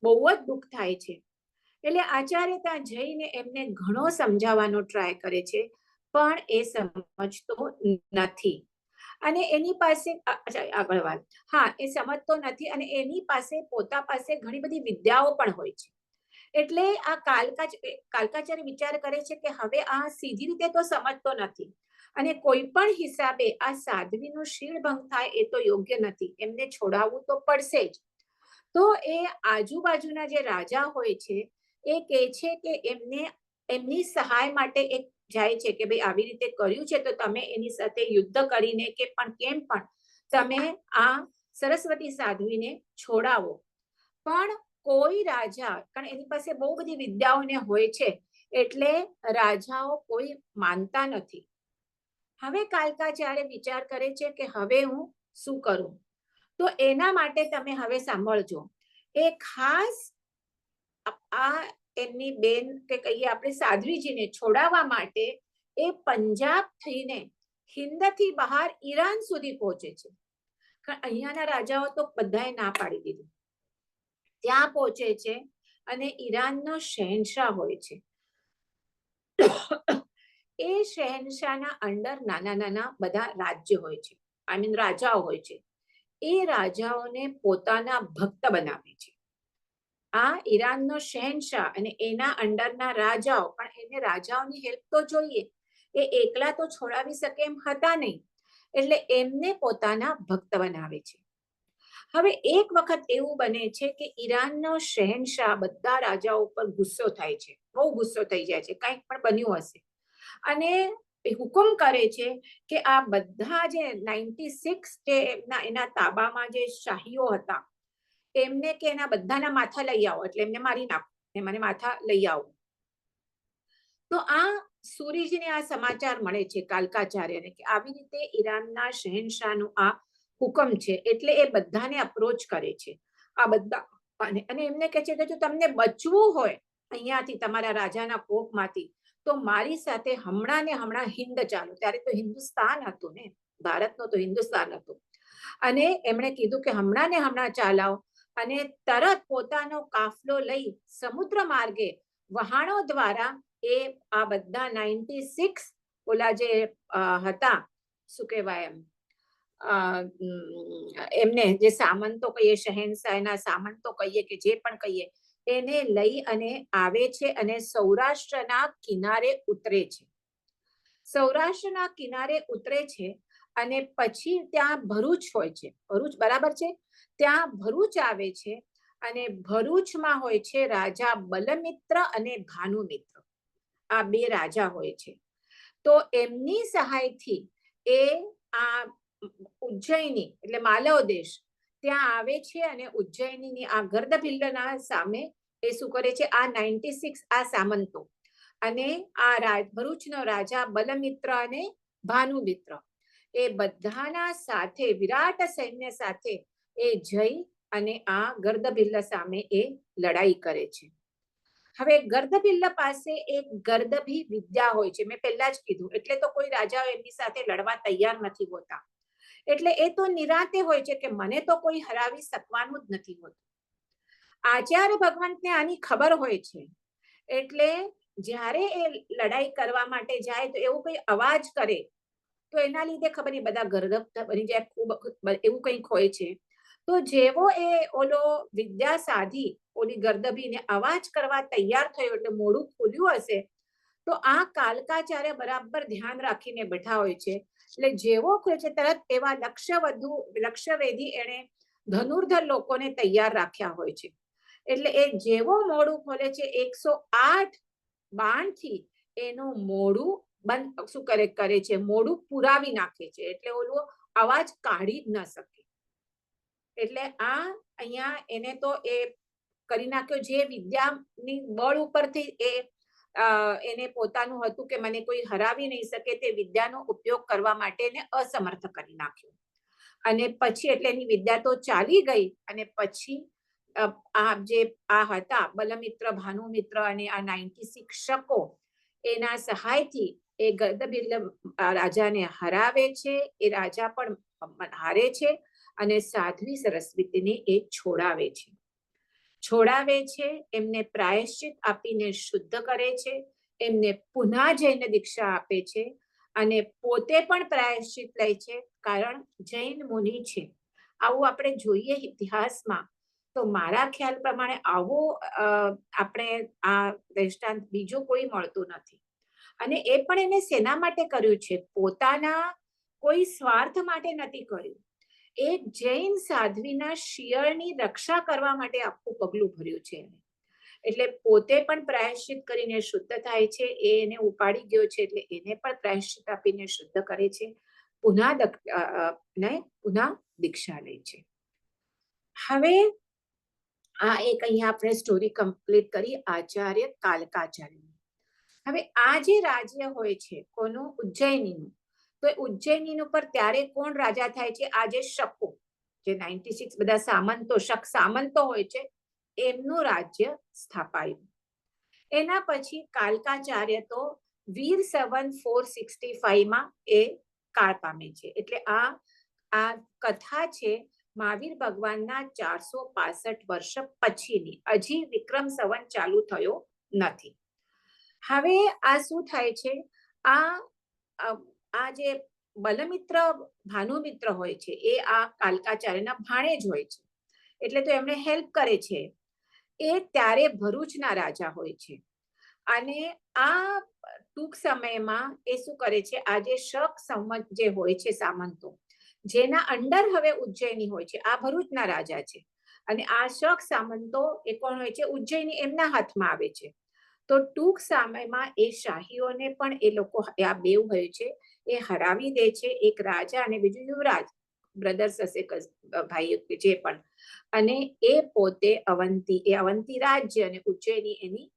બહુ જ દુઃખ થાય છે. એટલે આચાર્ય ત્યાં જઈને એમને ઘણો સમજાવવાનો ટ્રાય કરે છે, પણ એ સમજતો નથી. અને એની પાસે આગળ વાત, હા, એ સમજતો નથી, અને એની પાસે પોતા પાસે ઘણી બધી વિદ્યાઓ પણ હોય છે. એટલે આ કાલકાચાર્ય વિચાર કરે છે કે હવે આ સીધી રીતે તો સમજતો નથી, અને કોઈ પણ હિસાબે આ સાધ્વીનું શીળભંગ થાય એ તો યોગ્ય નથી, એમને છોડાવવું તો પડશે જ. તો એ આજુબાજુના જે રાજા હોય છે એ કહે છે કે એમની સહાય માટે એક જાય છે કે ભાઈ આવી રીતે કર્યું છે તો તમે એની સાથે યુદ્ધ કરીને કે પણ કેમ પણ તમે આ સરસ્વતી સાધ્વીને છોડાવો. પણ કોઈ રાજા, કારણ એની પાસે બહુ બધી વિદ્યાઓને હોય છે, એટલે રાજાઓ કોઈ માનતા નથી. હવે કાલકાચાર્ય વિચાર કરે છે કે હવે હું શું કરું. તો એના માટે તમે હવે સાંભળજો, એ ખાસ આ એમની બેન કે કહીએ આપણે સાધ્વીજીને છોડાવવા માટે એ પંજાબ થઈને હિન્દથી બહાર ઈરાન સુધી પહોંચે છે. અહીંયાના રાજાઓ તો બધાએ ના પાડી દીધું. ત્યાં પહોંચે છે અને ઈરાનનો શહેનશાહ હોય છે. એ શહેનશાહના અંડર નાના નાના બધા રાજ્ય હોય છે, રાજાઓ હોય છે. એ રાજાઓને પોતાના ભક્ત બનાવે છે. આ ઈરાનનો શહેનશાહ અને એના અંડરના રાજાઓ, પણ એને રાજાઓની હેલ્પ તો જોઈએ, એ એકલા તો છોડાવી શકે એમ હતા નહીં, એટલે એમને પોતાના ભક્ત બનાવે છે. હવે એક વખત એવું બને છે કે ઈરાનનો શહેનશાહ બધા રાજાઓ ઉપર ગુસ્સો થાય છે, બહુ ગુસ્સો થઈ જાય છે, કંઈક પણ બન્યું હશે, અને હુકમ કરે છે કે આ બધા જે 96 જે એના તાબામાં જે શાહીઓ હતા એમને કે એના બધાના માથા લઈ આવો, એટલે એમને મારી નાખો, મને માથા લઈ આવો. તો આ સુરીજીને આ સમાચાર મળે છે કાલકાચાર્યને કે આવી રીતે ઈરાનના શહેનશાહનું આ હુકમ છે, એટલે એ બધાને અપ્રોચ કરે છે આ બધા, અને એમને કહે છે કે જો તમને બચવું હોય અહીંયાથી તમારા રાજાના કોપમાંથી તો મારી સાથે હમણાં ને હમણાં હિંદ ચાલો, ત્યારે તો હિન્દુસ્તાન હતું ને, ભારતનો તો હિન્દુસ્તાન હતું, અને એમણે કીધું કે હમણાં ને હમણાં ચાલાઓ, અને તરત પોતાનો કાફલો લઈ સમુદ્ર માર્ગે વહાણો દ્વારા એ આ બધા 96 ઓલા જે હતા, શું કહેવાય એમને જે સામંતો કહીએ, શહેનશાહના સામંતો કહીએ કે જે પણ કહીએ, એને લઈ અને આવે છે અને સૌરાષ્ટ્રના કિનારે ઉતરે છે. સૌરાષ્ટ્રના કિનારે ઉતરે છે અને પછી ત્યાં ભરૂચ હોય છે, ભરૂચ બરાબર છે, ત્યાં ભરૂચ આવે છે, અને ભરૂચમાં હોય છે રાજા બલમિત્ર અને ભાનુમિત્ર, આ બે રાજા હોય છે. તો એમની સહાયથી એ આ ઉજ્જૈની એટલે માલવ દેશ ત્યાં આવે છે, અને ઉજ્જૈનીની આ ગર્દભિલ્લના સામે એ શું કરે છે, આ 96 આ સામંતો અને આ ભરૂચનો રાજા બલમિત્ર અને ભાનુમિત્ર એ બધાના સાથે વિરાટ સૈન્ય સાથે એ જઈ અને આ ગર્દભિલ્લ સામે એ લડાઈ કરે છે. હવે ગર્દભિલ્લ પાસે એક ગર્દભી વિદ્યા હોય છે, મેં પહેલા જ કીધું, એટલે તો કોઈ રાજાઓ એમની સાથે લડવા તૈયાર નથી હોતા, એટલે એ તો નિરાતે હોય છે કે મને તો કોઈ હરાવી શકવાનું જ નથી હોતું. આચાર્ય ભગવંતને આની ખબર હોય છે, એટલે જ્યારે એ લડાઈ કરવા માટે જાય તો એવું કઈ અવાજ કરે તો એના લીધે ખબર નહીં બધા ગર્દભ બની જાય, ખૂબ એવું કંઈક હોય છે. તો જેવો એ ઓલો વિદ્યા સાધી ઓલી ગર્દભીને અવાજ કરવા તૈયાર થયો, એટલે મોઢું ખોલ્યું હશે, તો આ કાલકાચાર્ય બરાબર ધ્યાન રાખીને બેઠા હોય છે, એટલે જેવો ખોલે છે તરત એવા લક્ષ્યવેધી એને ધનુર્ધર લોકોને તૈયાર રાખ્યા હોય છે. એટલે એ જેવો મોઢું ખોલે છે 108 બાણથી એનું મોઢું બંધ શું કરે છે, મોઢું પુરાવી નાખે છે, એટલે ઓલો અવાજ કાઢી જ ન શકે. એટલે આ અહીંયા એને તો એ કરી નાખ્યો, જે વિદ્યાની બળ ઉપરથી એને પોતાનું હતું કે મને કોઈ હરાવી નહીં શકે, તે વિદ્યાનો ઉપયોગ કરવા માટે એને અસમર્થ કરી નાખ્યો. અને પછી એટલે એની વિદ્યા તો ચાલી ગઈ, અને પછી આ જે આ હતા બલમિત્ર, ભાનુમિત્ર અને આ 96 શકો એના સહાયથી એ ગર્દભિલ્લ રાજાને હરાવે છે. એ રાજા પણ હારે છે અને સાધ્વી સરસ્વતીને એ છોડાવે છે, એમને પ્રાયશ્ચિત આપીને શુદ્ધ કરે છે, એમને પુનઃ જૈન દીક્ષા આપે છે, અને પોતે પણ પ્રાયશ્ચિત લે છે, કારણ જૈન મુનિ છે. આવું આપણે જોઈએ ઇતિહાસમાં, તો મારા ખ્યાલ પ્રમાણે આવો આપણે આ દ્રષ્ટાંત બીજું કોઈ મળતું નથી. અને એ પણ એને શેના માટે કર્યું છે, પોતાના કોઈ સ્વાર્થ માટે નથી કર્યું, એક જૈન સાધ્વીના શિયળની રક્ષા કરવા માટે આખું પગલું ભર્યું છે. એટલે પોતે પણ પ્રાયશ્ચિત કરીને શુદ્ધ થાય છે, એને ઉપાડી ગયો છે એટલે એને પણ પ્રાયશ્ચિત આપીને શુદ્ધ કરે છે, પુનઃ દીક્ષા લે છે. હવે આ એક અહીંયા આપણે સ્ટોરી કમ્પ્લીટ કરી આચાર્ય કાલકાચાર્યની. હવે આ જે રાજ્ય હોય છે કોનું, ઉજ્જૈનીનું, તો ઉજ્જૈનીનું પર ત્યારે કોણ રાજા થાય છે, આ જે શકો જે 96 બધા સામંતો હોય છે, એમનું રાજ્ય સ્થાપાયું. એના પછી કાલકાચાર્ય તો વીર સંવત 465 એ કાળ પામે છે. એટલે આ કથા છે મહાવીર ભગવાનના 465 વર્ષ પછીની, હજી વિક્રમ સંવત ચાલુ થયો નથી. હવે આ શું થાય છે, આ જે બલમિત્ર ભાનુમિત્ર હોય છે એ આ કાલકાચાર્યના ભાણેજ હોય છે, એટલે તો એમને હેલ્પ કરે છે. એ ત્યારે ભરૂચના રાજા હોય છે, અને આ ટૂંક સમયમાં એ શું કરે છે, આ જે શક સંવત જે હોય છે સામંતો, જેના અંડર હવે ઉજ્જૈની હોય છે, આ ભરૂચના રાજા છે, અને આ શક સામંતો એ કોણ હોય છે, ઉજ્જૈની એમના હાથમાં આવે છે. તો ટૂંક સમયમાં એ શાહીઓને પણ એ લોકો આ બેવ હોય છે એ હરાવી દે છે, એક રાજા અને બીજું યુવરાજ, બ્રધર્સ હશે ભાઈ જે પણ, અને એ પોતે અવંતી રાજ્ય અને ઉજ્જૈની એની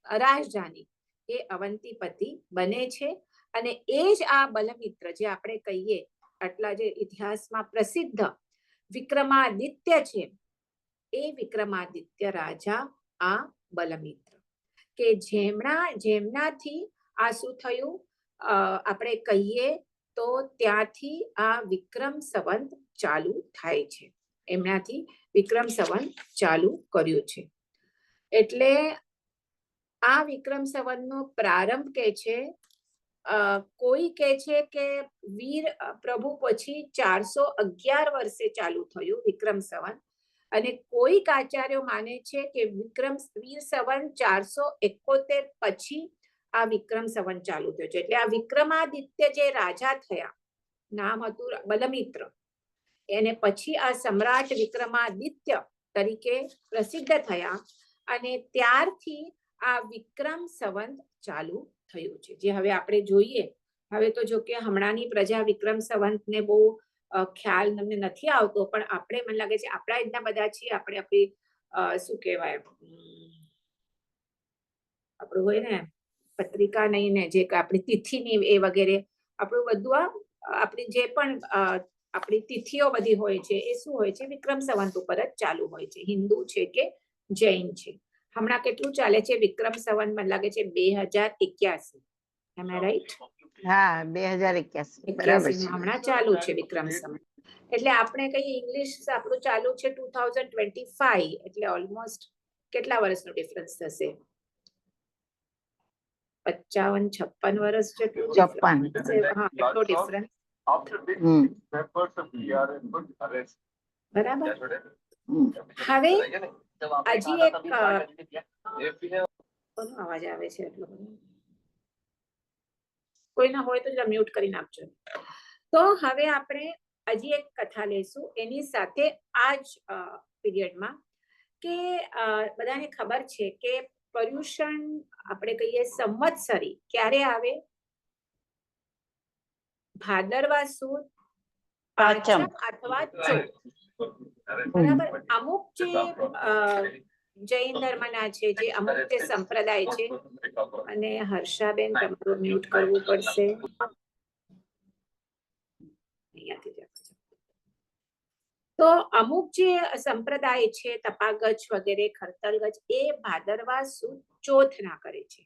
રાજધાની, એ અવંતીપતિ બને છે. અને એ જ આ બલમિત્ર જે આપણે કહીએ આટલા જે ઇતિહાસમાં પ્રસિદ્ધ વિક્રમાદિત્ય છે, એ વિક્રમાદિત્ય રાજા આ બલમિત્ર, કે જેમનાથી આ શું થયું? આપણે કહીએ તો ત્યાંથી આ વિક્રમ સંવત ચાલુ થાય છે. એમનાથી વિક્રમ સંવત ચાલુ કર્યું છે. એટલે આ વિક્રમ સંવતનો પ્રારંભ કે છે, કોઈ કહે છે કે વીર પ્રભુ પછી 411 વર્ષે ચાલુ થયું વિક્રમ સંવત, અને કોઈક આચાર્યો માને છે કે વીર સંવત 471 પછી આ વિક્રમ સંવત ચાલુ થયો છે. એટલે આ વિક્રમાદિત્ય જે રાજા થયા, નામ હતું બલમિત્ર, એને પછી આ સમ્રાટ વિક્રમાદિત્ય તરીકે પ્રસિદ્ધ થયા, અને ત્યારથી આ વિક્રમ સંવત ચાલુ થયું છે. જે હવે આપણે જોઈએ, હવે તો જો કે હમણાંની પ્રજા વિક્રમ સંવતને બહુ ખ્યાલ તમને નથી આવતો, પણ આપણે મને લાગે છે આપણા એટલા બધા છીએ, આપણે આપણી શું કહેવાય, આપણું હોય ને પત્રિકા નહીં ને, જે આપણી તિથિની એ વગેરે, આપણું બધું આપણી જે પણ આપણી તિથિઓ બધી હોય છે એ શું હોય છે? વિક્રમ સંવત ઉપર જ ચાલુ હોય છે, હિન્દુ છે કે જૈન છે. હમણાં કેટલું ચાલે છે વિક્રમ સંવત? મને લાગે છે 2081. Am I right? હા, 2081 બરાબર છે. હમણાં ચાલુ છે વિક્રમ સંવત. એટલે આપણે કહીએ ઇંગ્લિશ આપણું ચાલુ છે 2025, એટલે ઓલમોસ્ટ કેટલા વર્ષનો ડિફરન્સ થશે? 55-56 વર્ષ જેટલું. 56. હા, એટલો ડિફરન્સ. બરાબર. હવે હજી એક કોનો અવાજ આવે છે એટલો બધો? કોઈના હોય તો જરા મ્યુટ કરી નાખજો. તો હવે આપણે હજી એક કથા લેશું એની સાથે આ જ પીરિયડમાં, કે બધાને ખબર છે કે પર્યુષણ આપણે કહીએ સંવત્સરી ક્યારે આવે? ભાદરવા સુદ પાંચમ અથવા ચોથ. બરાબર. અમુક જે જૈન ધર્મના છે, જે અમુક જે સંપ્રદાય છે, અને હર્ષાબેન તમારું મ્યુટ કરવું પડશે. તો અમુક જે સંપ્રદાય છે, તપાગજ વગેરે, ખરતલગજ, એ ભાદરવા સુદ ચોથના કરે છે.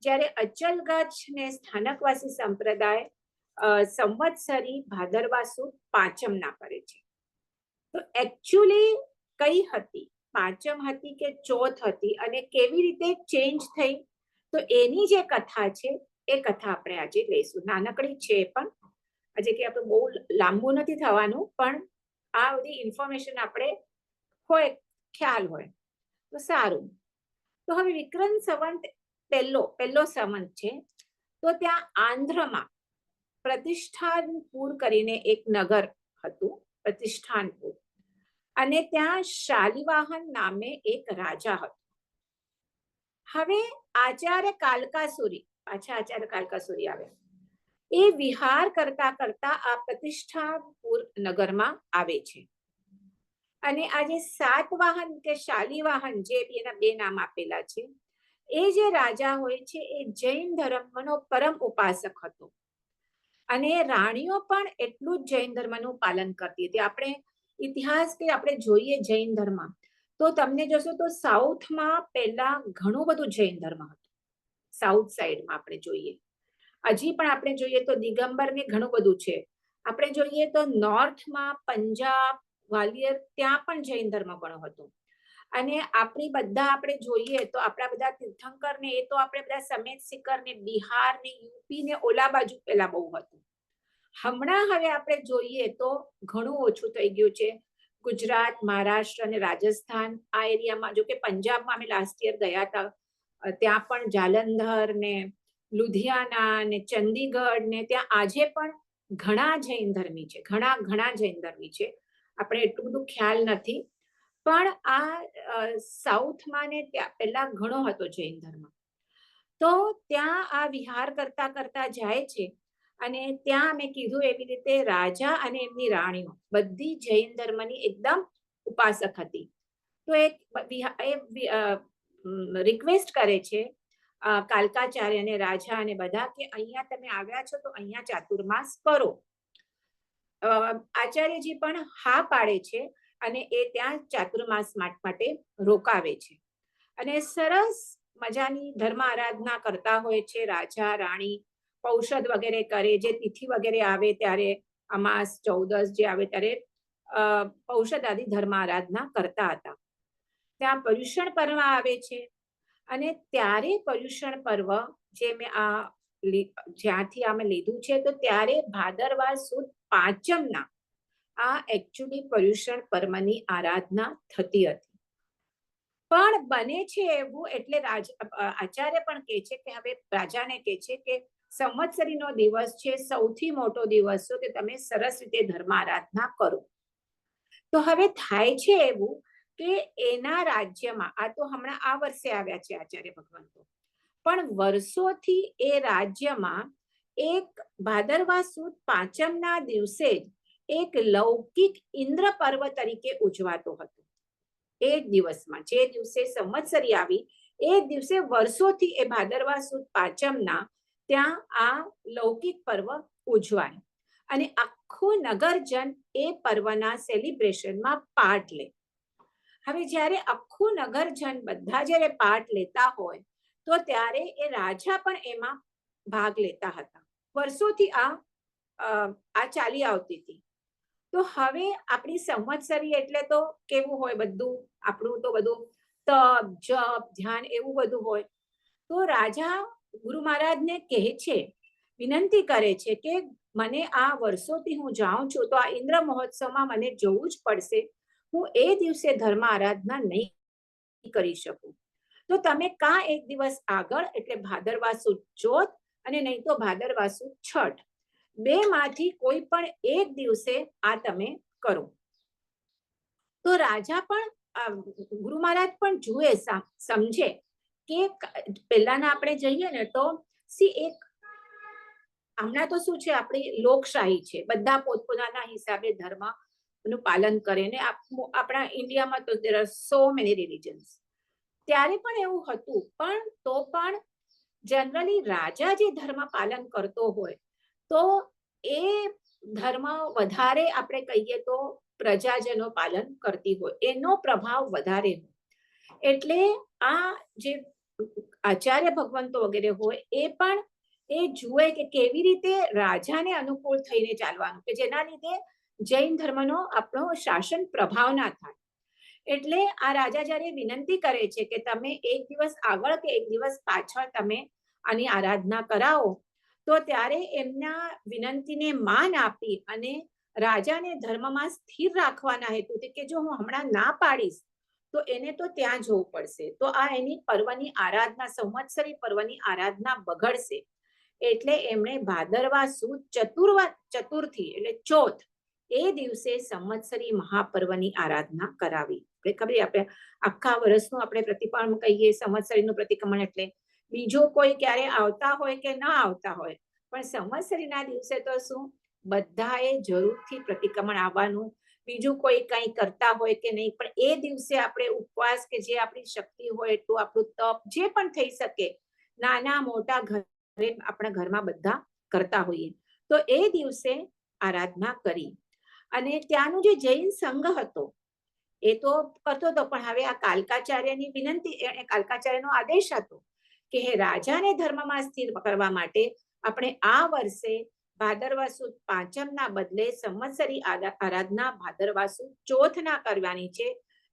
જ્યારે અચલગજ ને સ્થાનકવાસી સંપ્રદાય સંવત્સરી ભાદરવા સુદ પાંચમના કરે છે. તો એકચ્યુઅલી કઈ હતી? પાંચમ હતી કે ચોથ હતી, અને કેવી રીતે ચેન્જ થઈ? તો એની જે કથા છે એ કથા આપણે આજે લઈશું. નાનકડી છે, પણ આજે કે આપણે બહુ લાંબુ નથી થવાનું, પણ આ બધી ઇન્ફોર્મેશન આપણે હોય, ખ્યાલ હોય તો સારું. તો હવે વિક્રમ સંવત પહેલો સંવત છે. તો ત્યાં આંધ્રમાં પ્રતિષ્ઠાનપુર કરીને એક નગર હતું, પ્રતિષ્ઠાનપુર, અને ત્યાં શાલિવાહન નામે એક રાજા હતો. હવે આચાર્ય કાલકાસુરી, પાછા આચાર્ય કાલકાસુરી આવ્યા, એ વિહાર કરતા કરતા આ પ્રતિષ્ઠાનપુર નગરમાં આવે છે. અને આ જે સાતવાહન કે શાલિવાહન, જે એના બે નામ આપેલા છે, એ જે રાજા હોય છે એ જૈન ધર્મનો પરમ ઉપાસક હતો, અને રાણીઓ પણ એટલું જ જૈન ધર્મનું પાલન કરતી હતી. આપણે ઇતિહાસ કે આપણે જોઈએ જૈન ધર્મ, તો તમને જોશો તો સાઉથમાં પહેલા ઘણું બધું જૈન ધર્મ હતું. સાઉથ સાઈડમાં આપણે જોઈએ, હજી પણ આપણે જોઈએ તો દિગંબર ને ઘણું બધું છે. આપણે જોઈએ તો નોર્થમાં પંજાબ, ગ્વાલિયર, ત્યાં પણ જૈન ધર્મ ઘણો હતો. અને આપણી બધા આપણે જોઈએ તો આપણા બધા તીર્થંકર ને એ તો આપણે બધા સમેત સિકર ને બિહાર ને યુપી ને ઓલા બાજુ પેલા બહુ હતું. હમણાં હવે આપણે જોઈએ તો ઘણું ઓછું થઈ ગયું છે. ગુજરાત, મહારાષ્ટ્ર અને રાજસ્થાન આ એરિયામાં, જો કે પંજાબમાં અમે લાસ્ટ યર ગયા હતા, ત્યાં પણ જાલંધર ને લુધિયાના ને ચંદીગઢ ને ત્યાં આજે પણ ઘણા જૈન ધર્મી છે, ઘણા જૈન ધર્મી છે. આપણે એટલું બધું ખ્યાલ નથી, પણ આ સાઉથમાં ને ત્યાં પહેલા ઘણો હતો જૈન ધર્મ. તો ત્યાં આ વિહાર કરતા કરતા જાય છે, અને ત્યાં મેં કીધું એવી રીતે રાજા અને એમની રાણીઓ બધી જૈન ધર્મની એકદમ ઉપાસક હતી. તો એ રિક્વેસ્ટ કરે છે કાલકાચાર્ય અને રાજા અને બધા, કે અહીંયા તમે આવ્યા છો તો અહીંયા ચાતુર્માસ કરો. આચાર્યજી પણ હા પાડે છે, અને એ ત્યાં ચાતુર્માસ માટે રોકાવે છે. અને સરસ મજાની ધર્મ આરાધના કરતા હોય છે, રાજા રાણી ઔષધ વગેરે કરે, જે તિથિ વગેરે આવે ત્યારે, અમાસ ચૌદસ જે આવે ત્યારે ઔષધ આદિ ધર્મ આરાધના કરતા હતા. ત્યાં પર્યુષણ પર્વ આવે છે અને ત્યારે પર્યુષણ પર્વ જે મેં જ્યાંથી અમે લીધું છે, તો ત્યારે ભાદરવા સુદ પાંચમના આ એકચ્યુઅલી પર્યુષણ પર્વની આરાધના થતી હતી. પણ બને છે એવું, એટલે આચાર્ય પણ કહે છે કે હવે રાજાને કહે છે કે સંવત્સરીનો દિવસ છે, સૌથી મોટો દિવસ છે, કે તમે સરસ રીતે ધર્મ આરાધના કરો. તો હવે થાય છે એવું કે એના રાજ્યમાં, આ તો હમણાં આ વર્ષે આવ્યા છે આચાર્ય ભગવંતો, પણ વર્ષોથી એ રાજ્યમાં એક ભાદરવા સુદ પાંચમના દિવસે જ એક લૌકિક ઇન્દ્ર પર્વ તરીકે ઉજવાતો હતો. એ દિવસમાં, જે દિવસે સંવત્સરી આવી, એ દિવસે વર્ષોથી એ ભાદરવા સુદ પાંચમના ત્યાં આ લૌકિક પર્વ ઉજવાય અને આખું નગરજન એ પર્વના સેલિબ્રેશનમાં પાર્ટ લે. હવે જ્યારે આખું નગરજન બધા જ્યારે પાર્ટ લેતા હોય, તો ત્યારે એ રાજા પણ એમાં ભાગ લેતા હતા. વર્ષોથી આ ચાલી આવતી હતી. તો હવે આપણી સંવત્સરી એટલે તો કેવું હોય, બધું આપણું તો બધું તપ જપ ધ્યાન એવું બધું હોય. તો રાજા ગુરુ મહારાજને કહે છે, વિનંતી કરે છે કે મને આ વર્ષોથી હું જાઉં છું, તો આ ઇન્દ્ર મહોત્સવમાં મને જવું જ પડશે. હું એ દિવસે ધર્મ આરાધના નહીં કરી શકું. તો તમે કાં એક દિવસ આગળ, એટલે ભાદરવા સુદ ચોથ અને નહીં તો ભાદરવા સુદ છઠ, બે માંથી કોઈ પણ એક દિવસે આ તમે કરો. તો રાજા પણ, ગુરુ મહારાજ પણ જુએ, સમજે કે પહેલાના આપણે જઈએ ને તો એક હમણાં તો શું છે, આપણી લોકશાહી છે, બધા પોતપોતાના હિસાબે ધર્મ નું પાલન કરે ને. આપણા ઇન્ડિયામાં તો there are so many religions. ત્યારે પણ એવું હતું, પણ તો પણ જનરલી રાજા જે ધર્મ પાલન કરતો હોય, તો એ ધર્મ વધારે આપણે કહીએ તો પ્રજાજનો પાલન કરતી હોય, એનો પ્રભાવ વધારે હોય. એટલે આ જે આચાર્ય ભગવંતો વગેરે હોય, એ પણ એ જુએ કે કેવી રીતે રાજાને અનુકૂળ થઈને ચાલવાનું, કે જેના લીધે જૈન ધર્મનો આપણો શાસન પ્રભાવ ના થાય. એટલે આ રાજા જ્યારે વિનંતી કરે છે કે તમે એક દિવસ આગળ કે એક દિવસ પાછળ તમે આની આરાધના કરાવો, તો ત્યારે એમના વિનંતીને માન આપી અને રાજાને ધર્મમાં સ્થિર રાખવાના હેતુથી કે જો હું હમણાં ના પાડીશ તો એને તો ત્યાં જવું પડશે, તો આ એની પર્વની આરાધના, સંવત્સરી પર્વની આરાધના બગડશે. એટલે એમણે ભાદરવા સુદ ચતુર્થી એટલે ચોથ, એ દિવસે સંવત્સરી મહાપર્વની આરાધના કરાવી. આપણે ખબર, આપણે આખા વર્ષનું આપણે પ્રતિપર્ણ કહીએ, સંવત્સરીનું પ્રતિક્રમણ એટલે બીજો કોઈ ક્યારે આવતા હોય કે ના આવતા હોય, પણ સંવત્સરીના દિવસે તો શું બધાએ જરૂરથી પ્રતિક્રમણ આવવાનું. બીજું કોઈ કંઈ કરતા હોય કે નહીં, પણ એ દિવસે આપણે ઉપવાસ કે જે આપણી શક્તિ હોય એટલું આપણું તપ જે પણ થઈ શકે, નાના મોટા ઘરે આપણા ઘરમાં બધા કરતા હોઈએ, તો એ દિવસે આરાધના કરી. અને ત્યાંનું જે જૈન સંઘ હતો એ તો કરતો હતો, પણ હવે આ કાલકાચાર્યની વિનંતી, કાલકાચાર્યનો આદેશ હતો કે હે રાજાને ધર્મમાં સ્થિર કરવા માટે આપણે આ વર્ષે ભાદરવા સુદ પાંચમના બદલે સંવત્સરી આરાધના ભાદરવા સુદ ચોથના કરવાની છે.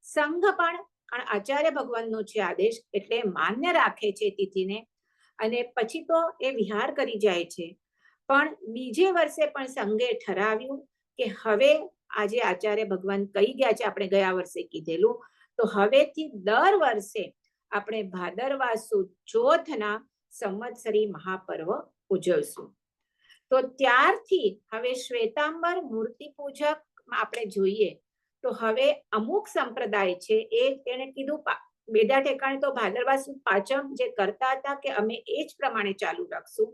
સંઘ પણ આચાર્ય ભગવાનનો છે આદેશ, એટલે માન્ય રાખે છે તિથિને, અને પછી તો એ વિહાર કરી જાય છે. પણ બીજે વર્ષે પણ સંઘે ઠરાવ્યું કે હવે આજે આચાર્ય ભગવાન કહી ગયા છે, આપણે ગયા વર્ષે કીધેલું, તો હવેથી દર વર્ષે આપણે ભાદરવા સુદ ચોથના સંવત્સરી મહાપર્વ ઉજવશું. તો ત્યારથી હવે શ્વેતાંબર મૂર્તિ પૂજક આપણે જોઈએ તો હવે અમુક સંપ્રદાય છે, એને કીધું બેડા ઠેકાણે તો ભાદરવા સુદ પાંચમ જે કરતા હતા કે અમે એ જ પ્રમાણે ચાલુ રાખશું,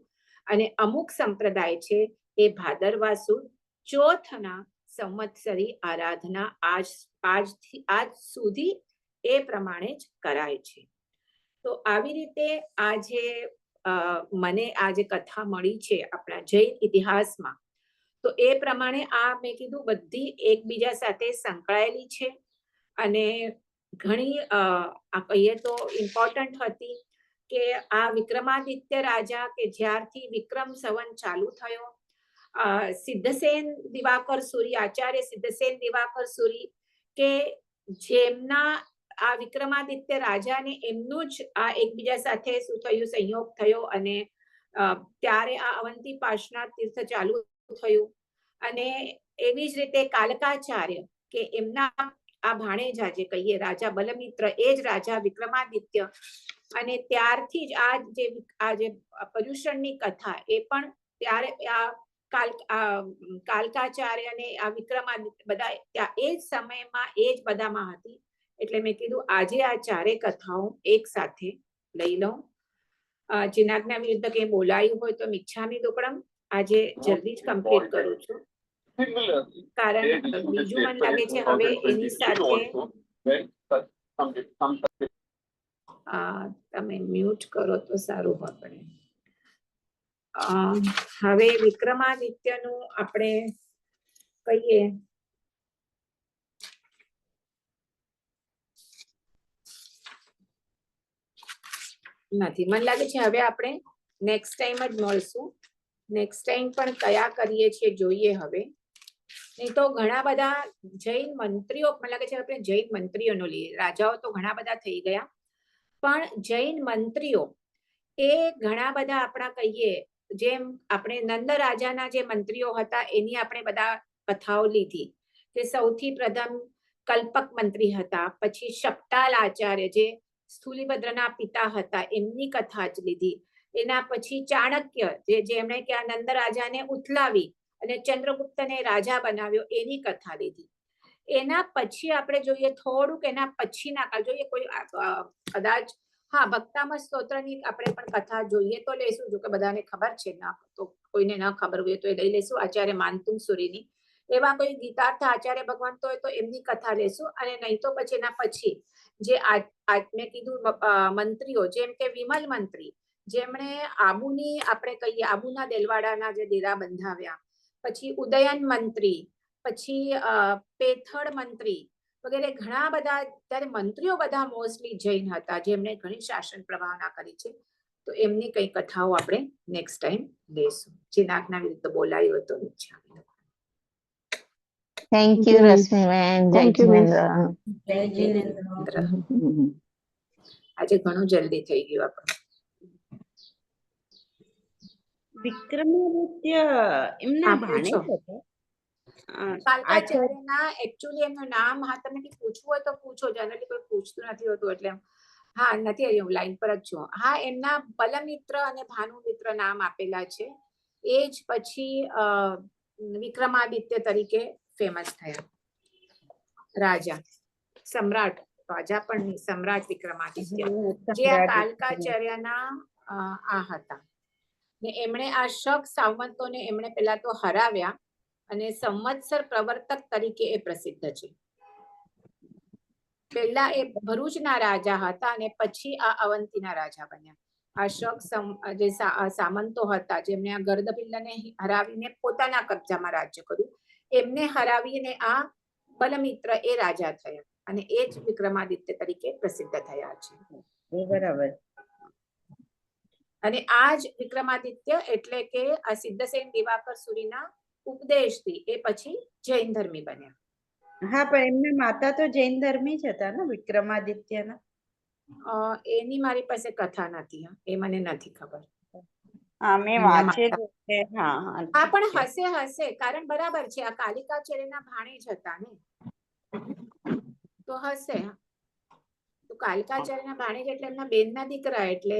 અને અમુક સંપ્રદાય છે એ ભાદરવા સુદ ચોથના સંવત્સરી આરાધના આજ સુધી એ પ્રમાણે જ કરાય છે. તો આવી રીતે આજે મને આ જે કથા મળી છે આપણા જૈન ઇતિહાસમાં, તો એ પ્રમાણે આ મેં કીધું બધી એકબીજા સાથે સંકળાયેલી છે અને ઘણી કહીએ તો ઇમ્પોર્ટન્ટ હતી. કે આ વિક્રમાદિત્ય રાજા કે જ્યારથી વિક્રમ સંવત ચાલુ થયો, સિદ્ધસેન દિવાકર સુરી, આચાર્ય સિદ્ધસેન દિવાકર સુરી કે જેમના આ વિક્રમાદિત્ય રાજાને એમનું જ આ એકબીજા સાથે શું થયું, સંયોગ થયો અને ત્યારે આ અવંતી પાર્શ્વનાથ તીર્થ ચાલુ થયું. અને એવી જ રીતે કાલકાચાર્ય કે એમના આ ભાણેજા જે કહીએ રાજા બલમિત્ર, એ જ રાજા વિક્રમાદિત્ય. અને ત્યારથી જ આ જે પર્યુષણની કથા એ પણ ત્યારે આ કાલકાચાર્ય અને આ વિક્રમાદિત્ય બધા એ જ સમયમાં એ જ બધામાં હતી. એટલે મેં કીધું આજે આ ચારે કથાઓ એક સાથે લઈ લઉં. જીનાજ્ઞા વિરુદ્ધ કંઈ બોલાયું હોય તો મિચ્છામી દુક્કડમ આજે જલ્દી જ કમ્પ્લીટ કરું છું, કારણ બીજું મને લાગે છે હવે એની સાથે તમે મ્યુટ કરો તો સારું આપણે. હવે વિક્રમાદિત્યનું આપણે કહીએ નથી, મને લાગે છે હવે આપણે નેક્સ્ટ ટાઈમ જ મળશું. નેક્સ્ટ ટાઈમ પણ કયા કરીએ છીએ જોઈએ હવે. નહીં તો ઘણા બધા જૈન મંત્રીઓ, મને લાગે છે આપણે જૈન મંત્રીઓનો લઈએ. રાજાઓ તો ઘણા બધા થઈ ગયા, પણ જૈન મંત્રીઓ એ ઘણા બધા આપણા કહીએ, જેમ આપણે નંદ રાજાના જે મંત્રીઓ હતા એની આપણે બધા કથાઓ લીધી. કે સૌથી પ્રથમ કલ્પક મંત્રી હતા, પછી શક્તાલ આચાર્ય જે સ્થૂલીભદ્રના પિતા હતા એમની કથા જ લીધી. એના પછી ચાણક્ય જેમણે કે આ નંદ રાજાને ઉથલાવી અને ચંદ્રગુપ્તને રાજા બનાવ્યો એની કથા લીધી. એના પછી આપણે જોઈએ થોડુંક એના પછીના કાળ જોઈએ, કોઈ કદાચ હા ભક્તામૃત સ્તોત્રની આપણે પણ કથા જોઈએ તો લેશું, જો કે બધાને ખબર છે, ના તો કોઈને ન ખબર હોય તો એ લઈ લેશું. આચાર્ય માનતુંગ સુરીની, એવા કોઈ ગીતાર્થ આચાર્ય ભગવાન તો હોય તો એમની કથા લેશું. અને નહીં તો પછી એના પછી જે મેં કીધું મંત્રીઓ, જેમ કે વિમલ મંત્રી જેમણે આબુની આપણે કહીએ આબુના દેલવાડાના જે ડેરા બંધાવ્યા, પછી ઉદયન મંત્રી, પછી પેથડ મંત્રી વગેરે ઘણા બધા. ત્યારે મંત્રીઓ બધા મોસ્ટલી જૈન હતા જેમણે ઘણી શાસન પ્રભાવના કરી છે. તો એમની કઈ કથાઓ આપણે નેક્સ્ટ ટાઈમ લેશું. જીનાજ્ઞા વિરુદ્ધ બોલાયું હતો. Thank you Rashmiben. જય જીનેન્દ્ર. જય જીનેન્દ્ર. આજે ઘણું જલ્દી થઈ ગયું આપણે. વિક્રમાદિત્ય એમના ભાણેજ હતા. કાલકાચાર્યના એકચ્યુઅલી એમનું નામ, હા તમે કંઈ પૂછવું હોય તો પૂછો, જનરલી કોઈ પૂછતું નથી હોતું એટલે હા નથી આવી, હું લાઈન પર જ છું. હા એમના બલમિત્ર અને ભાનુમિત્ર નામ આપેલા છે. એ જ પછી વિક્રમાદિત્ય તરીકે ફેમસ થયા રાજા, સમ્રાટ. રાજા પણ નહીં, સમ્રાટ વિક્રમાદિત્ય જે આ કાલકાચાર્યના આ હતા. ને એમણે આ શક સામંતોને એમણે પેલા તો હરાવ્યા અને સંવત્સર પ્રવર્તક તરીકે એ પ્રસિદ્ધ છે. પહેલા એ ભરૂચના રાજા હતા અને પછી આ અવંતીના રાજા બન્યા. આ શક જે સામંતો હતા જેમને આ ગર્દભિલ્લને હરાવીને પોતાના કબજામાં રાજ્ય કર્યું, એમને હરાવીને આ બલમિત્ર એ રાજા થયા અને એ જ વિક્રમાદિત્ય તરીકે પ્રસિદ્ધ થયા છે. બરાબર. અને આ જ વિક્રમાદિત્ય એટલે કે આ સિદ્ધસેન દિવાકર સુરીના ઉપદેશથી એ પછી જૈન ધર્મી બન્યા. હા, પણ એમના માતા તો જૈન ધર્મી જ હતા ને વિક્રમાદિત્યના. એની મારી પાસે કથા નથી, એ મને નથી ખબર. હા મેં વાંચેલું છે. હા પણ હશે કારણ બરાબર છે આ કાલિકાચાર્યના ભાણેજ હતા ને, તો હશે. તો કાલિકાચાર્યના ભાણેજ એટલે એમના બેનના દીકરા, એટલે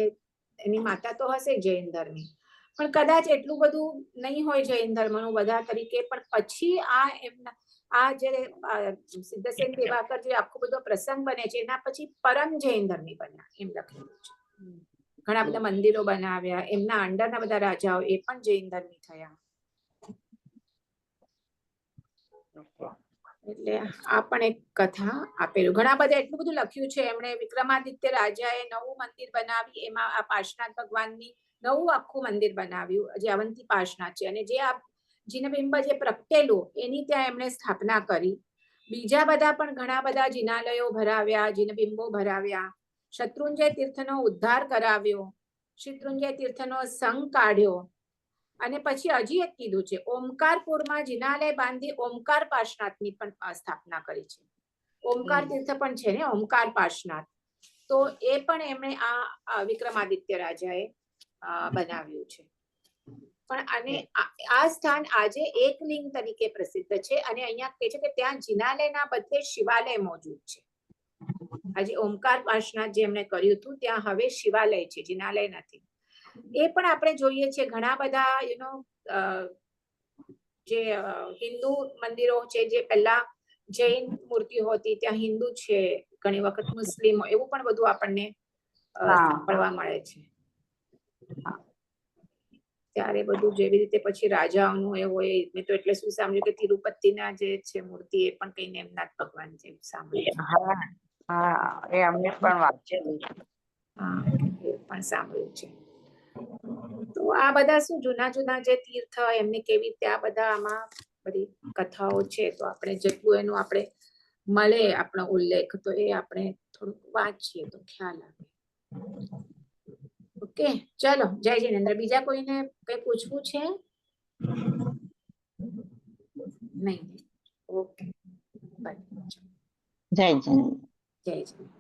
એની માતા તો હશે જૈન ધર્મી. પણ કદાચ એટલું બધું નહીં હોય જૈન ધર્મનું બધા તરીકે. પણ પછી આ એમના આ જે સિદ્ધસેન દિવાકર જે આખો બધો પ્રસંગ બને છે એના પછી પરમ જૈન ધર્મી બન્યા એમ લખેલું છે. ઘણા બધા મંદિરો બનાવ્યા, એમના અંડરના બધા રાજાઓ એ પણ જૈન ધર્મી થયા. એટલે આ પણ એક કથા આપેલું. ઘણા બધા એટલું બધું લખ્યું છે એમણે. વિક્રમાદિત્ય રાજાએ નવું મંદિર બનાવી, એમાં આ પાર્શ્વનાથ ભગવાનની નવું આખું મંદિર બનાવ્યું જે અવંતી પાર્શ્વનાથ છે. અને જે આ જીનબિંબ જે પ્રગટેલું એની ત્યાં એમણે સ્થાપના કરી. બીજા બધા પણ ઘણા બધા જિનાલયો ભરાવ્યા, જીનબિંબો ભરાવ્યા. શત્રુંજય તીર્થનો ઉદ્ધાર કરાવ્યો, શત્રુંજય તીર્થનો સંગ કાઢ્યો, અને પછી હજી એક કીધું છે ઓમકારપુરમાં જિનાલય બાંધી ઓમકાર પાર્શનાથની પણ સ્થાપના કરી છે. ઓમકાર તીર્થ પણ છે ને ઓમકાર પાર્શનાથ, તો એ પણ એમણે આ વિક્રમાદિત્ય રાજાએ બનાવ્યું છે. પણ અને આ સ્થાન આજે એક લિંગ તરીકે પ્રસિદ્ધ છે, અને અહીંયા કહે છે કે ત્યાં જિનાલયના બદલે શિવાલય મોજૂદ છે. આજે ઓમકાર પાર્શનાથ જે એમણે કર્યું હતું ત્યાં હવે શિવાલય છે, જિનાલય નથી. એ પણ આપણે જોઈએ છીએ ઘણા બધા જે હિન્દુ મંદિરો છે, જે પહેલા જૈન મૂર્તિઓ હતી ત્યાં હિન્દુ છે, ઘણી વખત મુસ્લિમ, એવું પણ બધું આપણને સાંભળવા મળે છે. ત્યારે બધું જેવી રીતે પછી રાજાઓનું એ હોય, મેં તો એટલે શું સાંભળ્યું કે તિરુપતિના જે છે મૂર્તિ એ પણ કઈ નેમનાથ ભગવાન છે સાંભળ્યું. એ અમને પણ વાંચેલું છે. એ પણ સાંભળ્યું છે. તો આ બધા શું જૂના જૂના જે તીર્થ એમની કેવી રીતે આ બધા આમાં બધી કથાઓ છે, તો આપણે જેટલું એનું આપણે મળે આપણો ઉલ્લેખ તો એ આપણે થોડુંક વાંચીએ તો ખ્યાલ આવે. ઓકે, ચલો જય જિનેન્દ્ર. બીજા કોઈને કઈ પૂછવું છે? નહીં. ઓકે, જય જિનેન્દ્ર. જય જિનેન્દ્ર.